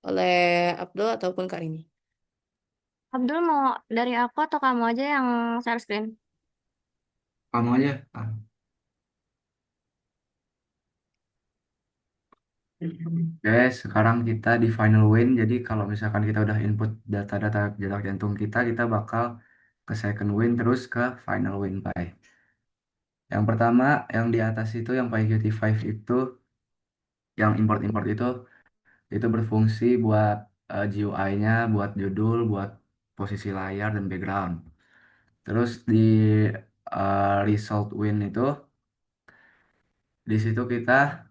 [SPEAKER 7] oleh Abdul ataupun Kak Rini.
[SPEAKER 3] Abdul mau dari aku atau kamu aja yang share screen?
[SPEAKER 6] Kamu aja. Oke, sekarang kita di final win. Jadi kalau misalkan kita udah input data-data detak jantung kita, kita bakal ke second win terus ke final win, Pak. Yang pertama, yang di atas itu, yang PyQt5 itu, yang import-import itu berfungsi buat GUI-nya, buat judul, buat posisi layar dan background. Terus di result win itu, di situ kita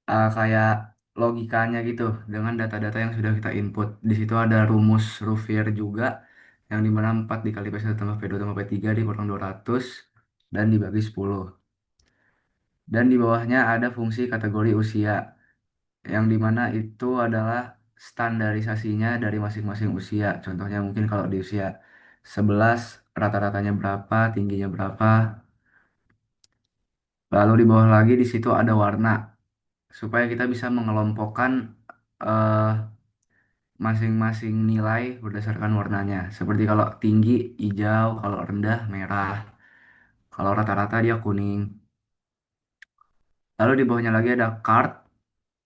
[SPEAKER 6] kayak logikanya gitu dengan data-data yang sudah kita input. Di situ ada rumus Ravier juga yang dimana 4 dikali P1 tambah P2 tambah P3 dipotong 200 dan dibagi 10. Dan di bawahnya ada fungsi kategori usia yang dimana itu adalah standarisasinya dari masing-masing usia. Contohnya mungkin kalau di usia 11 rata-ratanya berapa, tingginya berapa. Lalu di bawah lagi di situ ada warna supaya kita bisa mengelompokkan eh, masing-masing nilai berdasarkan warnanya. Seperti kalau tinggi hijau, kalau rendah merah, kalau rata-rata dia kuning. Lalu di bawahnya lagi ada card,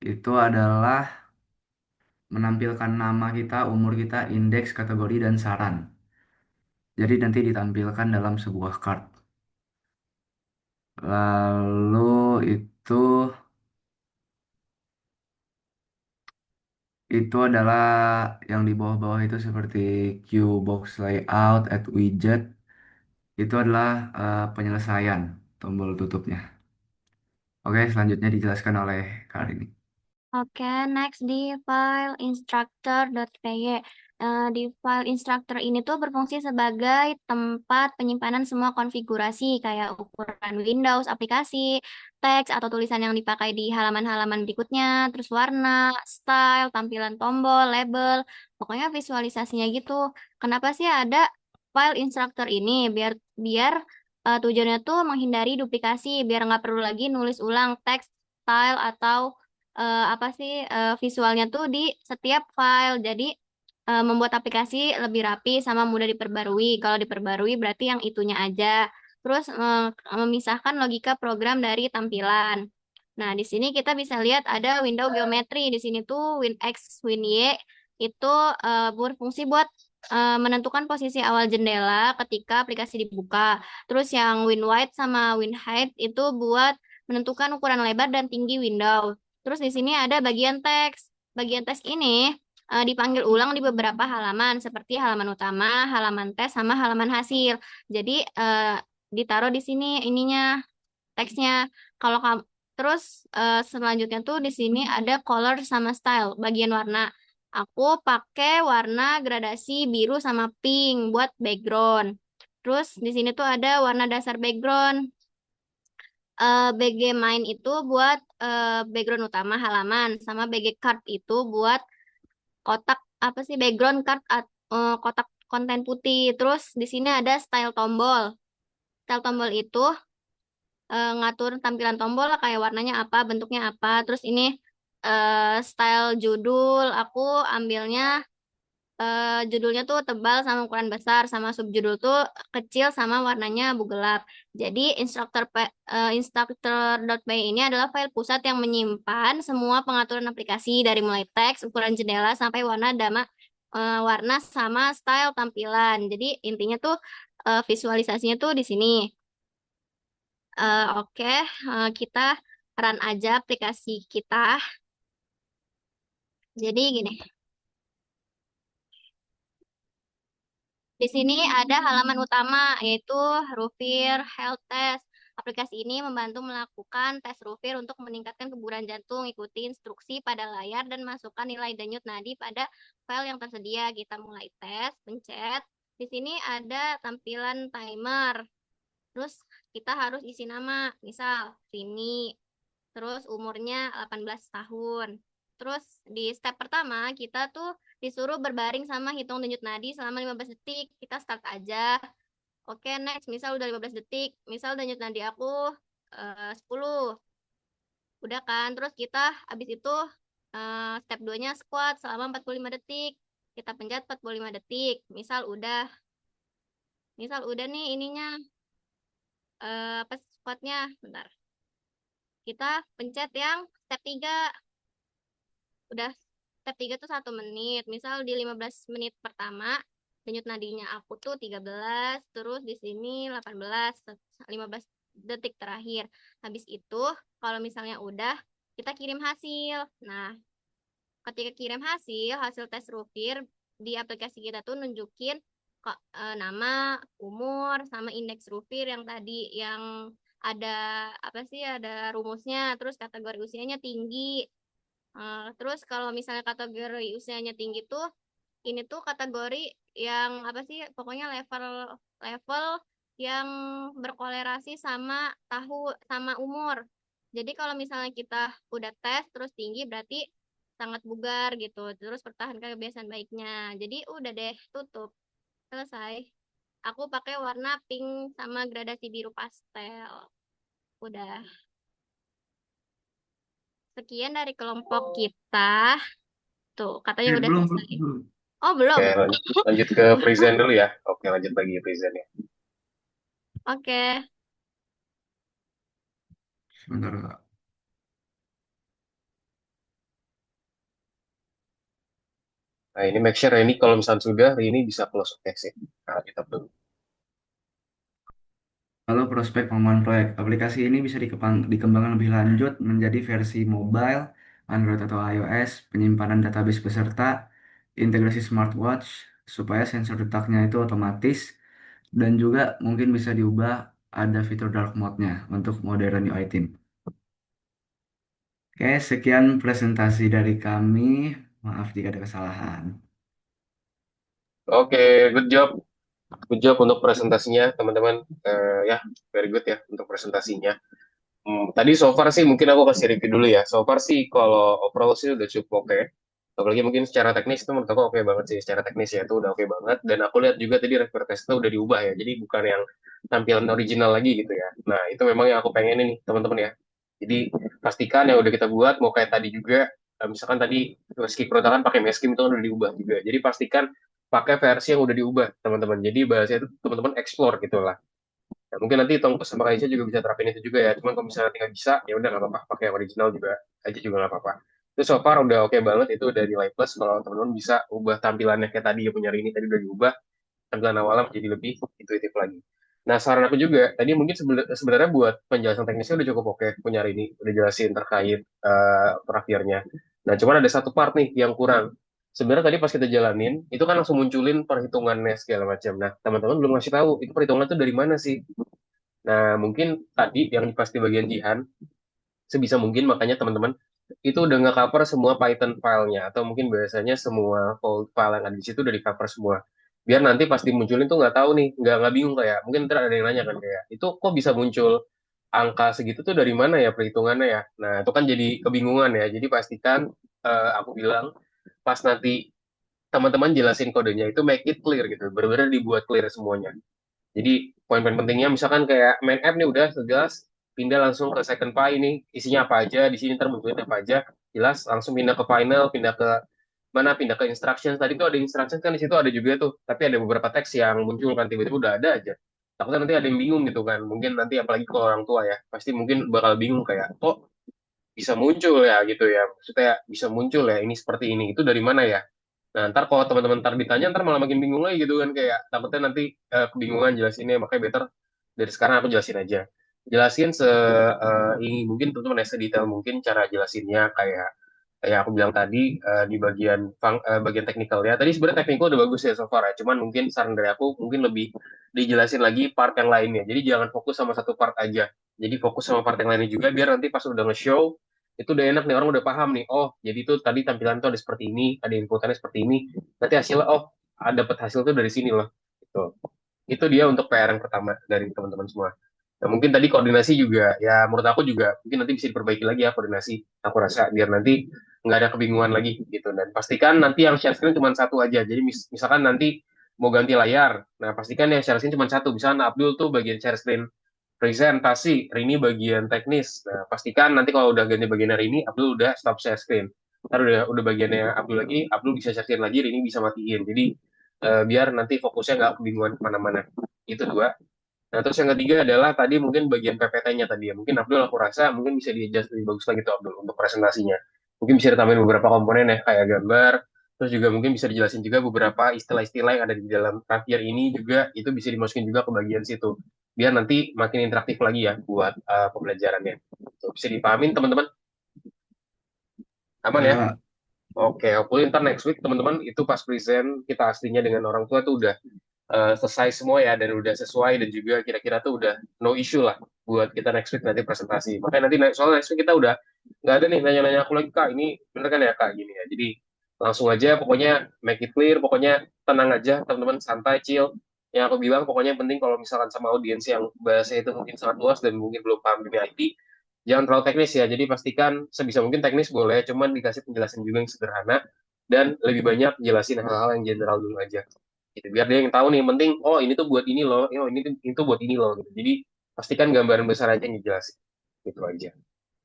[SPEAKER 6] itu adalah menampilkan nama kita, umur kita, indeks, kategori, dan saran. Jadi nanti ditampilkan dalam sebuah card. Lalu itu itu adalah yang di bawah-bawah itu seperti queue box layout, add widget. Itu adalah penyelesaian tombol tutupnya. Oke, selanjutnya dijelaskan oleh Karini.
[SPEAKER 3] Oke, next di file instructor.py. Di file instructor ini tuh berfungsi sebagai tempat penyimpanan semua konfigurasi kayak ukuran Windows, aplikasi, teks atau tulisan yang dipakai di halaman-halaman berikutnya, terus warna, style, tampilan tombol, label, pokoknya visualisasinya gitu. Kenapa sih ada file instructor ini? Biar biar tujuannya tuh menghindari duplikasi, biar nggak perlu lagi nulis ulang teks, style atau apa sih visualnya tuh di setiap file. Jadi membuat aplikasi lebih rapi sama mudah diperbarui. Kalau diperbarui berarti yang itunya aja. Terus memisahkan logika program dari tampilan. Nah, di sini kita bisa lihat ada window geometri. Di sini tuh WinX, WinY itu berfungsi buat menentukan posisi awal jendela ketika aplikasi dibuka. Terus yang WinWidth sama WinHeight itu buat menentukan ukuran lebar dan tinggi window. Terus di sini ada bagian teks. Bagian teks ini dipanggil ulang di beberapa halaman seperti halaman utama, halaman tes, sama halaman hasil. Jadi ditaruh di sini ininya teksnya. Kalau kamu terus selanjutnya tuh di sini ada color sama style, bagian warna. Aku pakai warna gradasi biru sama pink buat background. Terus di sini tuh ada warna dasar background. BG main itu buat background utama halaman, sama BG card itu buat kotak apa sih background card kotak konten putih. Terus di sini ada style tombol. Style tombol itu ngatur tampilan tombol lah kayak warnanya apa, bentuknya apa. Terus ini style judul, aku ambilnya judulnya tuh tebal sama ukuran besar, sama subjudul tuh kecil sama warnanya abu gelap. Jadi instructor.py ini adalah file pusat yang menyimpan semua pengaturan aplikasi dari mulai teks, ukuran jendela sampai warna sama style tampilan. Jadi intinya tuh visualisasinya tuh di sini. Oke, kita run aja aplikasi kita. Jadi gini, di sini ada halaman utama yaitu Rufir Health Test. Aplikasi ini membantu melakukan tes Rufir untuk meningkatkan kebugaran jantung. Ikuti instruksi pada layar dan masukkan nilai denyut nadi pada file yang tersedia. Kita mulai tes, pencet. Di sini ada tampilan timer. Terus kita harus isi nama, misal Rini. Terus umurnya 18 tahun. Terus di step pertama kita tuh disuruh berbaring sama hitung denyut nadi selama 15 detik. Kita start aja. Oke, next. Misal udah 15 detik. Misal denyut nadi aku 10. Udah kan? Terus kita habis itu step 2-nya squat selama 45 detik. Kita pencet 45 detik. Misal udah nih ininya apa squatnya. Bentar. Kita pencet yang step 3. Udah step 3 tuh 1 menit. Misal di 15 menit pertama, denyut nadinya aku tuh 13, terus di sini 18, 15 detik terakhir. Habis itu, kalau misalnya udah, kita kirim hasil. Nah, ketika kirim hasil tes Rufir, di aplikasi kita tuh nunjukin nama, umur, sama indeks Rufir yang tadi, yang ada apa sih, ada rumusnya, terus kategori usianya tinggi. Terus kalau misalnya kategori usianya tinggi tuh, ini tuh kategori yang apa sih, pokoknya level level yang berkolerasi sama umur. Jadi kalau misalnya kita udah tes terus tinggi berarti sangat bugar gitu. Terus pertahankan kebiasaan baiknya. Jadi udah deh, tutup. Selesai. Aku pakai warna pink sama gradasi biru pastel. Udah. Sekian dari kelompok kita. Tuh, katanya udah
[SPEAKER 6] Belum,
[SPEAKER 3] selesai.
[SPEAKER 6] belum.
[SPEAKER 3] Oh, belum.
[SPEAKER 1] Oke, lanjut ke present dulu ya. Oke, lanjut lagi present ya.
[SPEAKER 3] Oke.
[SPEAKER 6] Sebentar, Kak.
[SPEAKER 1] Nah, ini make sure ini kalau misalnya sudah, ini bisa close text ya. Nah, kita dulu.
[SPEAKER 6] Halo prospek pengembangan proyek. Aplikasi ini bisa dikembangkan lebih lanjut menjadi versi mobile, Android atau iOS, penyimpanan database beserta integrasi smartwatch supaya sensor detaknya itu otomatis dan juga mungkin bisa diubah ada fitur dark mode-nya untuk modern UI team. Oke, sekian presentasi dari kami. Maaf jika ada kesalahan.
[SPEAKER 1] Oke, good job. Good job untuk presentasinya, teman-teman. Ya, very good ya untuk presentasinya. Tadi so far sih mungkin aku kasih review dulu ya. So far sih kalau overall sih udah cukup oke. Apalagi mungkin secara teknis itu menurut aku oke banget sih. Secara teknis ya itu udah oke banget. Dan aku lihat juga tadi refer testnya udah diubah ya. Jadi bukan yang tampilan original lagi gitu ya. Nah itu memang yang aku pengen nih teman-teman ya. Jadi pastikan yang udah kita buat mau kayak tadi juga. Misalkan tadi meski kerotakan pakai meskim itu kan udah diubah juga. Jadi pastikan pakai versi yang udah diubah teman-teman. Jadi bahasanya itu teman-teman explore gitu lah. Ya, mungkin nanti Tong sama Kaisha juga bisa terapin itu juga ya. Cuman kalau misalnya tinggal bisa, ya udah nggak apa-apa. Pakai yang original juga aja juga nggak apa-apa. Itu so far udah oke banget. Itu udah nilai plus kalau teman-teman bisa ubah tampilannya kayak tadi yang punya ini tadi udah diubah tampilan awalnya menjadi lebih intuitif lagi. Nah, saran aku juga, tadi mungkin sebenarnya buat penjelasan teknisnya udah cukup oke punya ini, udah jelasin terkait terakhirnya. Nah, cuman ada satu part nih yang kurang. Sebenarnya tadi pas kita jalanin, itu kan langsung munculin perhitungannya segala macam. Nah, teman-teman belum ngasih tahu, itu perhitungan itu dari mana sih? Nah, mungkin tadi yang pas di bagian Jihan, sebisa mungkin makanya teman-teman itu udah nge-cover semua Python filenya atau mungkin biasanya semua file yang ada di situ udah di-cover semua. Biar nanti pas dimunculin tuh nggak tahu nih, nggak bingung kayak mungkin ntar ada yang nanya kan kayak itu kok bisa muncul angka segitu tuh dari mana ya perhitungannya ya. Nah itu kan jadi kebingungan ya. Jadi pastikan aku bilang pas nanti teman-teman jelasin kodenya itu make it clear gitu, benar-benar dibuat clear semuanya. Jadi poin-poin pentingnya misalkan kayak main app nih udah jelas, pindah langsung ke second pie ini isinya apa aja, di sini termunculin apa aja, jelas langsung pindah ke final, pindah ke mana, pindah ke instructions. Tadi tuh ada instructions kan di situ ada juga tuh, tapi ada beberapa teks yang muncul kan tiba-tiba udah ada aja. Takutnya nanti ada yang bingung gitu kan, mungkin nanti apalagi kalau orang tua ya, pasti mungkin bakal bingung kayak, kok bisa muncul ya gitu ya, maksudnya bisa muncul ya ini seperti ini, itu dari mana ya? Nah, ntar kalau teman-teman ntar ditanya, ntar malah makin bingung lagi gitu kan, kayak takutnya nanti kebingungan jelasinnya, makanya better dari sekarang aku jelasin aja. Jelasin ini mungkin teman-teman ya sedetail mungkin cara jelasinnya kayak kayak aku bilang tadi di bagian teknikal ya. Tadi sebenarnya teknikal udah bagus ya so far ya, cuman mungkin saran dari aku mungkin lebih dijelasin lagi part yang lainnya. Jadi jangan fokus sama satu part aja. Jadi fokus sama part yang lainnya juga biar nanti pas udah nge-show itu udah enak nih orang udah paham nih. Oh, jadi tuh tadi tampilan tuh ada seperti ini, ada inputannya seperti ini. Nanti hasilnya oh, ada dapat hasil tuh dari sini loh. Gitu. Itu dia untuk PR yang pertama dari teman-teman semua. Nah, mungkin tadi koordinasi juga, ya menurut aku juga mungkin nanti bisa diperbaiki lagi ya koordinasi. Aku rasa biar nanti nggak ada kebingungan lagi gitu. Dan pastikan nanti yang share screen cuma satu aja. Jadi misalkan nanti mau ganti layar, nah pastikan yang share screen cuma satu. Misalkan Abdul tuh bagian share screen presentasi, Rini bagian teknis. Nah, pastikan nanti kalau udah ganti bagian Rini, Abdul udah stop share screen. Ntar udah bagiannya Abdul lagi, Abdul bisa share screen lagi, Rini bisa matiin. Jadi biar nanti fokusnya nggak kebingungan kemana-mana. Itu dua. Nah, terus yang ketiga adalah tadi mungkin bagian PPT-nya tadi ya. Mungkin Abdul aku rasa mungkin bisa di-adjust lebih bagus lagi tuh Abdul untuk presentasinya. Mungkin bisa ditambahin beberapa komponen ya, kayak gambar, terus juga mungkin bisa dijelasin juga beberapa istilah-istilah yang ada di dalam Rapier ini juga, itu bisa dimasukin juga ke bagian situ. Biar nanti makin interaktif lagi ya buat pembelajarannya. Tuh, bisa dipahamin teman-teman? Aman ya?
[SPEAKER 6] Ya,
[SPEAKER 1] Oke, hopefully ntar next week teman-teman itu pas present kita aslinya dengan orang tua tuh udah selesai semua ya dan udah sesuai dan juga kira-kira tuh udah no issue lah buat kita next week nanti presentasi. Makanya nanti soal next week kita udah nggak ada nih nanya-nanya aku lagi kak ini bener kan ya kak gini ya. Jadi langsung aja pokoknya make it clear, pokoknya tenang aja teman-teman santai chill. Yang aku bilang pokoknya yang penting kalau misalkan sama audiens yang bahasa itu mungkin sangat luas dan mungkin belum paham dunia IT, jangan terlalu teknis ya. Jadi pastikan sebisa mungkin teknis boleh, cuman dikasih penjelasan juga yang sederhana dan lebih banyak jelasin hal-hal yang general dulu aja gitu biar dia yang tahu nih yang penting oh ini tuh buat ini loh oh ini tuh itu buat ini loh gitu jadi pastikan gambaran besar aja yang dijelasin gitu aja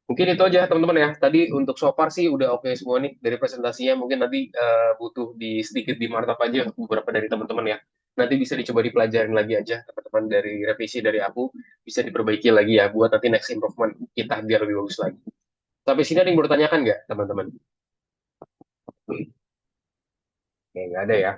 [SPEAKER 1] mungkin itu aja teman-teman ya tadi untuk so far sih udah oke semua nih dari presentasinya mungkin nanti butuh sedikit dimartap aja beberapa dari teman-teman ya nanti bisa dicoba dipelajarin lagi aja teman-teman dari revisi dari aku bisa diperbaiki lagi ya buat nanti next improvement kita biar lebih bagus lagi sampai sini ada yang bertanyakan nggak teman-teman ya nggak ada ya.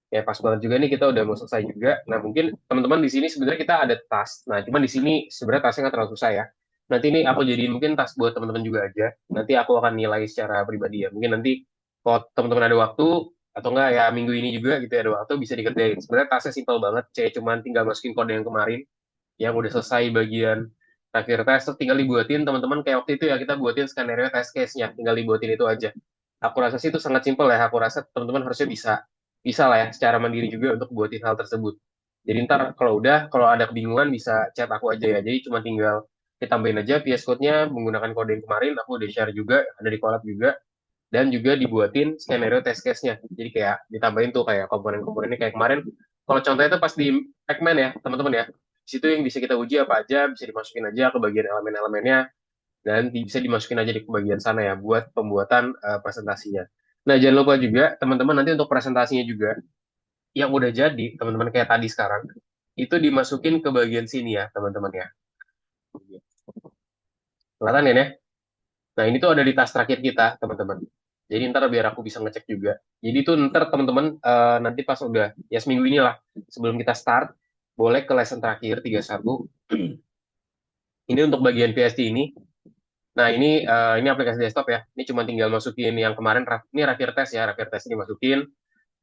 [SPEAKER 1] Ya pas banget juga nih kita udah mau selesai juga. Nah mungkin teman-teman di sini sebenarnya kita ada tas. Nah cuman di sini sebenarnya tasnya nggak terlalu susah ya. Nanti ini aku jadiin mungkin tas buat teman-teman juga aja. Nanti aku akan nilai secara pribadi ya. Mungkin nanti kalau teman-teman ada waktu atau enggak ya minggu ini juga gitu ya ada waktu bisa dikerjain. Sebenarnya tasnya simpel banget. Cuman tinggal masukin kode yang kemarin yang udah selesai bagian akhir tes terus tinggal dibuatin teman-teman kayak waktu itu ya kita buatin skenario test case-nya tinggal dibuatin itu aja aku rasa sih itu sangat simpel ya aku rasa teman-teman harusnya bisa bisa lah ya secara mandiri juga untuk buatin hal tersebut jadi ntar kalau ada kebingungan bisa chat aku aja ya jadi cuma tinggal ditambahin aja VS Code-nya menggunakan kode yang kemarin aku udah share juga ada di collab juga dan juga dibuatin skenario test case-nya jadi kayak ditambahin tuh kayak komponen-komponennya kayak kemarin kalau contohnya itu pas di Pac-Man ya teman-teman ya di situ yang bisa kita uji apa aja bisa dimasukin aja ke bagian elemen-elemennya dan bisa dimasukin aja di bagian sana ya buat pembuatan presentasinya. Nah, jangan lupa juga teman-teman nanti untuk presentasinya juga yang udah jadi, teman-teman kayak tadi sekarang, itu dimasukin ke bagian sini ya, teman-teman ya. Kelihatan ya? Nah, ini tuh ada di tas terakhir kita, teman-teman. Jadi ntar biar aku bisa ngecek juga. Jadi tuh ntar teman-teman nanti pas udah ya seminggu inilah sebelum kita start boleh ke lesson terakhir 31. Ini untuk bagian PSD ini. Nah, ini aplikasi desktop ya. Ini cuma tinggal masukin yang kemarin ini Rapier Test ya, Rapier Test ini masukin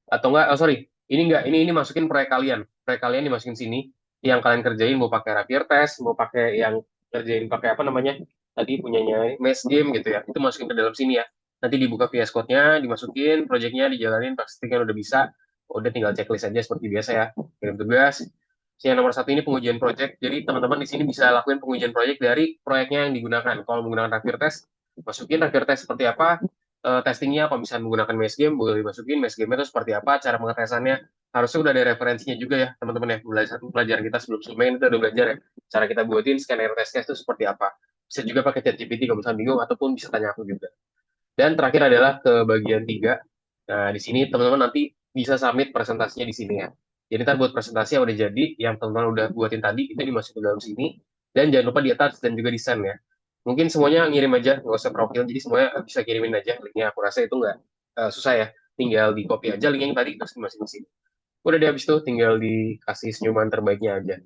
[SPEAKER 1] atau enggak oh sorry, ini enggak ini masukin proyek kalian. Proyek kalian dimasukin sini yang kalian kerjain mau pakai Rapier Test, mau pakai yang kerjain pakai apa namanya? tadi punyanya Mesh Game gitu ya, itu masukin ke dalam sini ya. Nanti dibuka VS Code-nya, dimasukin, project-nya dijalanin, pasti kan udah bisa. Udah tinggal checklist aja seperti biasa ya. Kirim tugas. Yang nomor satu ini pengujian project. Jadi teman-teman di sini bisa lakuin pengujian project dari proyeknya yang digunakan. Kalau menggunakan Rapier Test, masukin Rapier Test seperti apa, testingnya. Kalau misalnya menggunakan Mesh Game, boleh dimasukin Mesh Game itu seperti apa, cara pengetesannya. Harusnya udah ada referensinya juga ya, teman-teman ya. Pelajaran kita sebelum-sebelumnya ini tuh udah belajar ya. Cara kita buatin skenario test case itu seperti apa. Bisa juga pakai ChatGPT kalau misalnya bingung, ataupun bisa tanya aku juga. Dan terakhir adalah ke bagian 3. Nah, di sini teman-teman nanti bisa submit presentasinya di sini ya. Jadi ntar buat presentasi yang udah jadi, yang teman-teman udah buatin tadi, itu dimasukin ke dalam sini. Dan jangan lupa di attach dan juga di send ya. Mungkin semuanya ngirim aja, nggak usah profil. Jadi semuanya bisa kirimin aja linknya. Aku rasa itu nggak susah ya. Tinggal di copy aja linknya yang tadi, terus dimasukin ke sini. Udah deh, habis itu tinggal dikasih senyuman terbaiknya aja.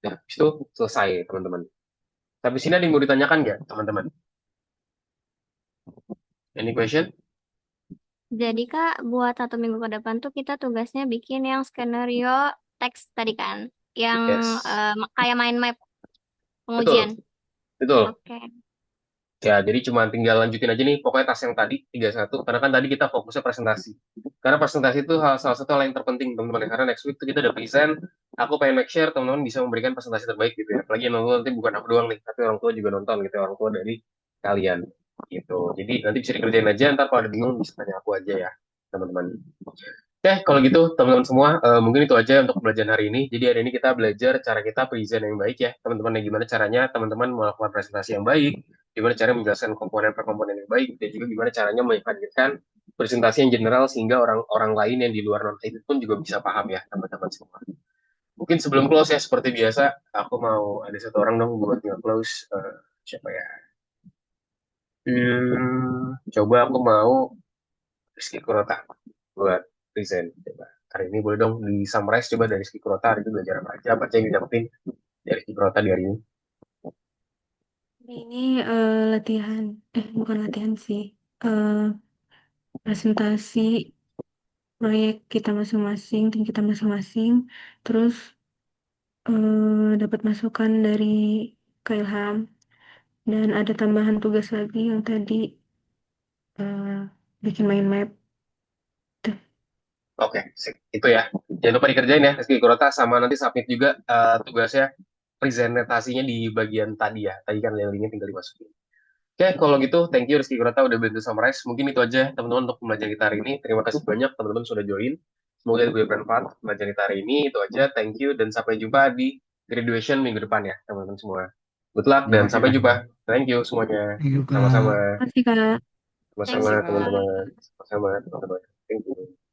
[SPEAKER 1] Nah, habis itu selesai teman-teman. Tapi sini ada yang mau ditanyakan nggak teman-teman? Any question?
[SPEAKER 3] Jadi Kak, buat 1 minggu ke depan tuh kita tugasnya bikin yang skenario teks tadi kan, yang
[SPEAKER 1] Yes.
[SPEAKER 3] kayak mind map pengujian.
[SPEAKER 1] Betul, betul.
[SPEAKER 3] Oke.
[SPEAKER 1] Ya, jadi cuma tinggal lanjutin aja nih, pokoknya tas yang tadi, 31, karena kan tadi kita fokusnya presentasi. Karena presentasi itu salah satu hal yang terpenting, teman-teman. Karena next week tuh kita udah present, aku pengen make sure teman-teman bisa memberikan presentasi terbaik gitu ya. Apalagi yang nonton nanti bukan aku doang nih, tapi orang tua juga nonton gitu, orang tua dari kalian. Gitu. Jadi nanti bisa dikerjain aja, ntar kalau ada bingung bisa tanya aku aja ya, teman-teman. Oke, kalau gitu teman-teman semua, mungkin itu aja untuk pembelajaran hari ini. Jadi hari ini kita belajar cara kita present yang baik ya, teman-teman. Gimana caranya teman-teman melakukan presentasi yang baik, gimana cara menjelaskan komponen per komponen yang baik, dan juga gimana caranya menghadirkan presentasi yang general sehingga orang-orang lain yang di luar non itu pun juga bisa paham ya, teman-teman semua. Mungkin sebelum close ya, seperti biasa, aku mau ada satu orang dong buat nge-close. Siapa ya? Coba aku mau Rizky Kurota buat present. Coba. Hari ini boleh dong di summarize coba dari Rizky Kurota hari itu belajar apa aja yang didapetin dari Rizky Kurota di hari ini.
[SPEAKER 5] Ini latihan, bukan latihan sih, presentasi proyek kita masing-masing, tim kita masing-masing, terus dapat masukan dari Kak Ilham, dan ada tambahan tugas lagi yang tadi bikin mind map. Tuh.
[SPEAKER 1] Oke, sip. Itu ya. Jangan lupa dikerjain ya Rizky Kurota, sama nanti submit juga tugasnya presentasinya di bagian tadi ya. Tadi kan linknya tinggal dimasukin. Oke, kalau gitu thank you Rizky Kurota udah bantu summarize. Mungkin itu aja teman-teman untuk pembelajaran kita hari ini. Terima kasih banyak teman-teman sudah join. Semoga itu bermanfaat pembelajaran kita hari ini. Itu aja, thank you dan sampai jumpa di graduation minggu depan ya teman-teman semua. Good luck
[SPEAKER 6] Terima
[SPEAKER 1] dan
[SPEAKER 6] kasih
[SPEAKER 1] sampai
[SPEAKER 6] Kak.
[SPEAKER 1] jumpa. Thank you semuanya.
[SPEAKER 2] Thank you, Kak.
[SPEAKER 1] Sama-sama,
[SPEAKER 5] Terima kasih Kak.
[SPEAKER 1] sama-sama
[SPEAKER 7] Thanks,
[SPEAKER 3] Thanks,
[SPEAKER 7] Kak.
[SPEAKER 1] teman-teman. Sama-sama teman-teman. Thank you.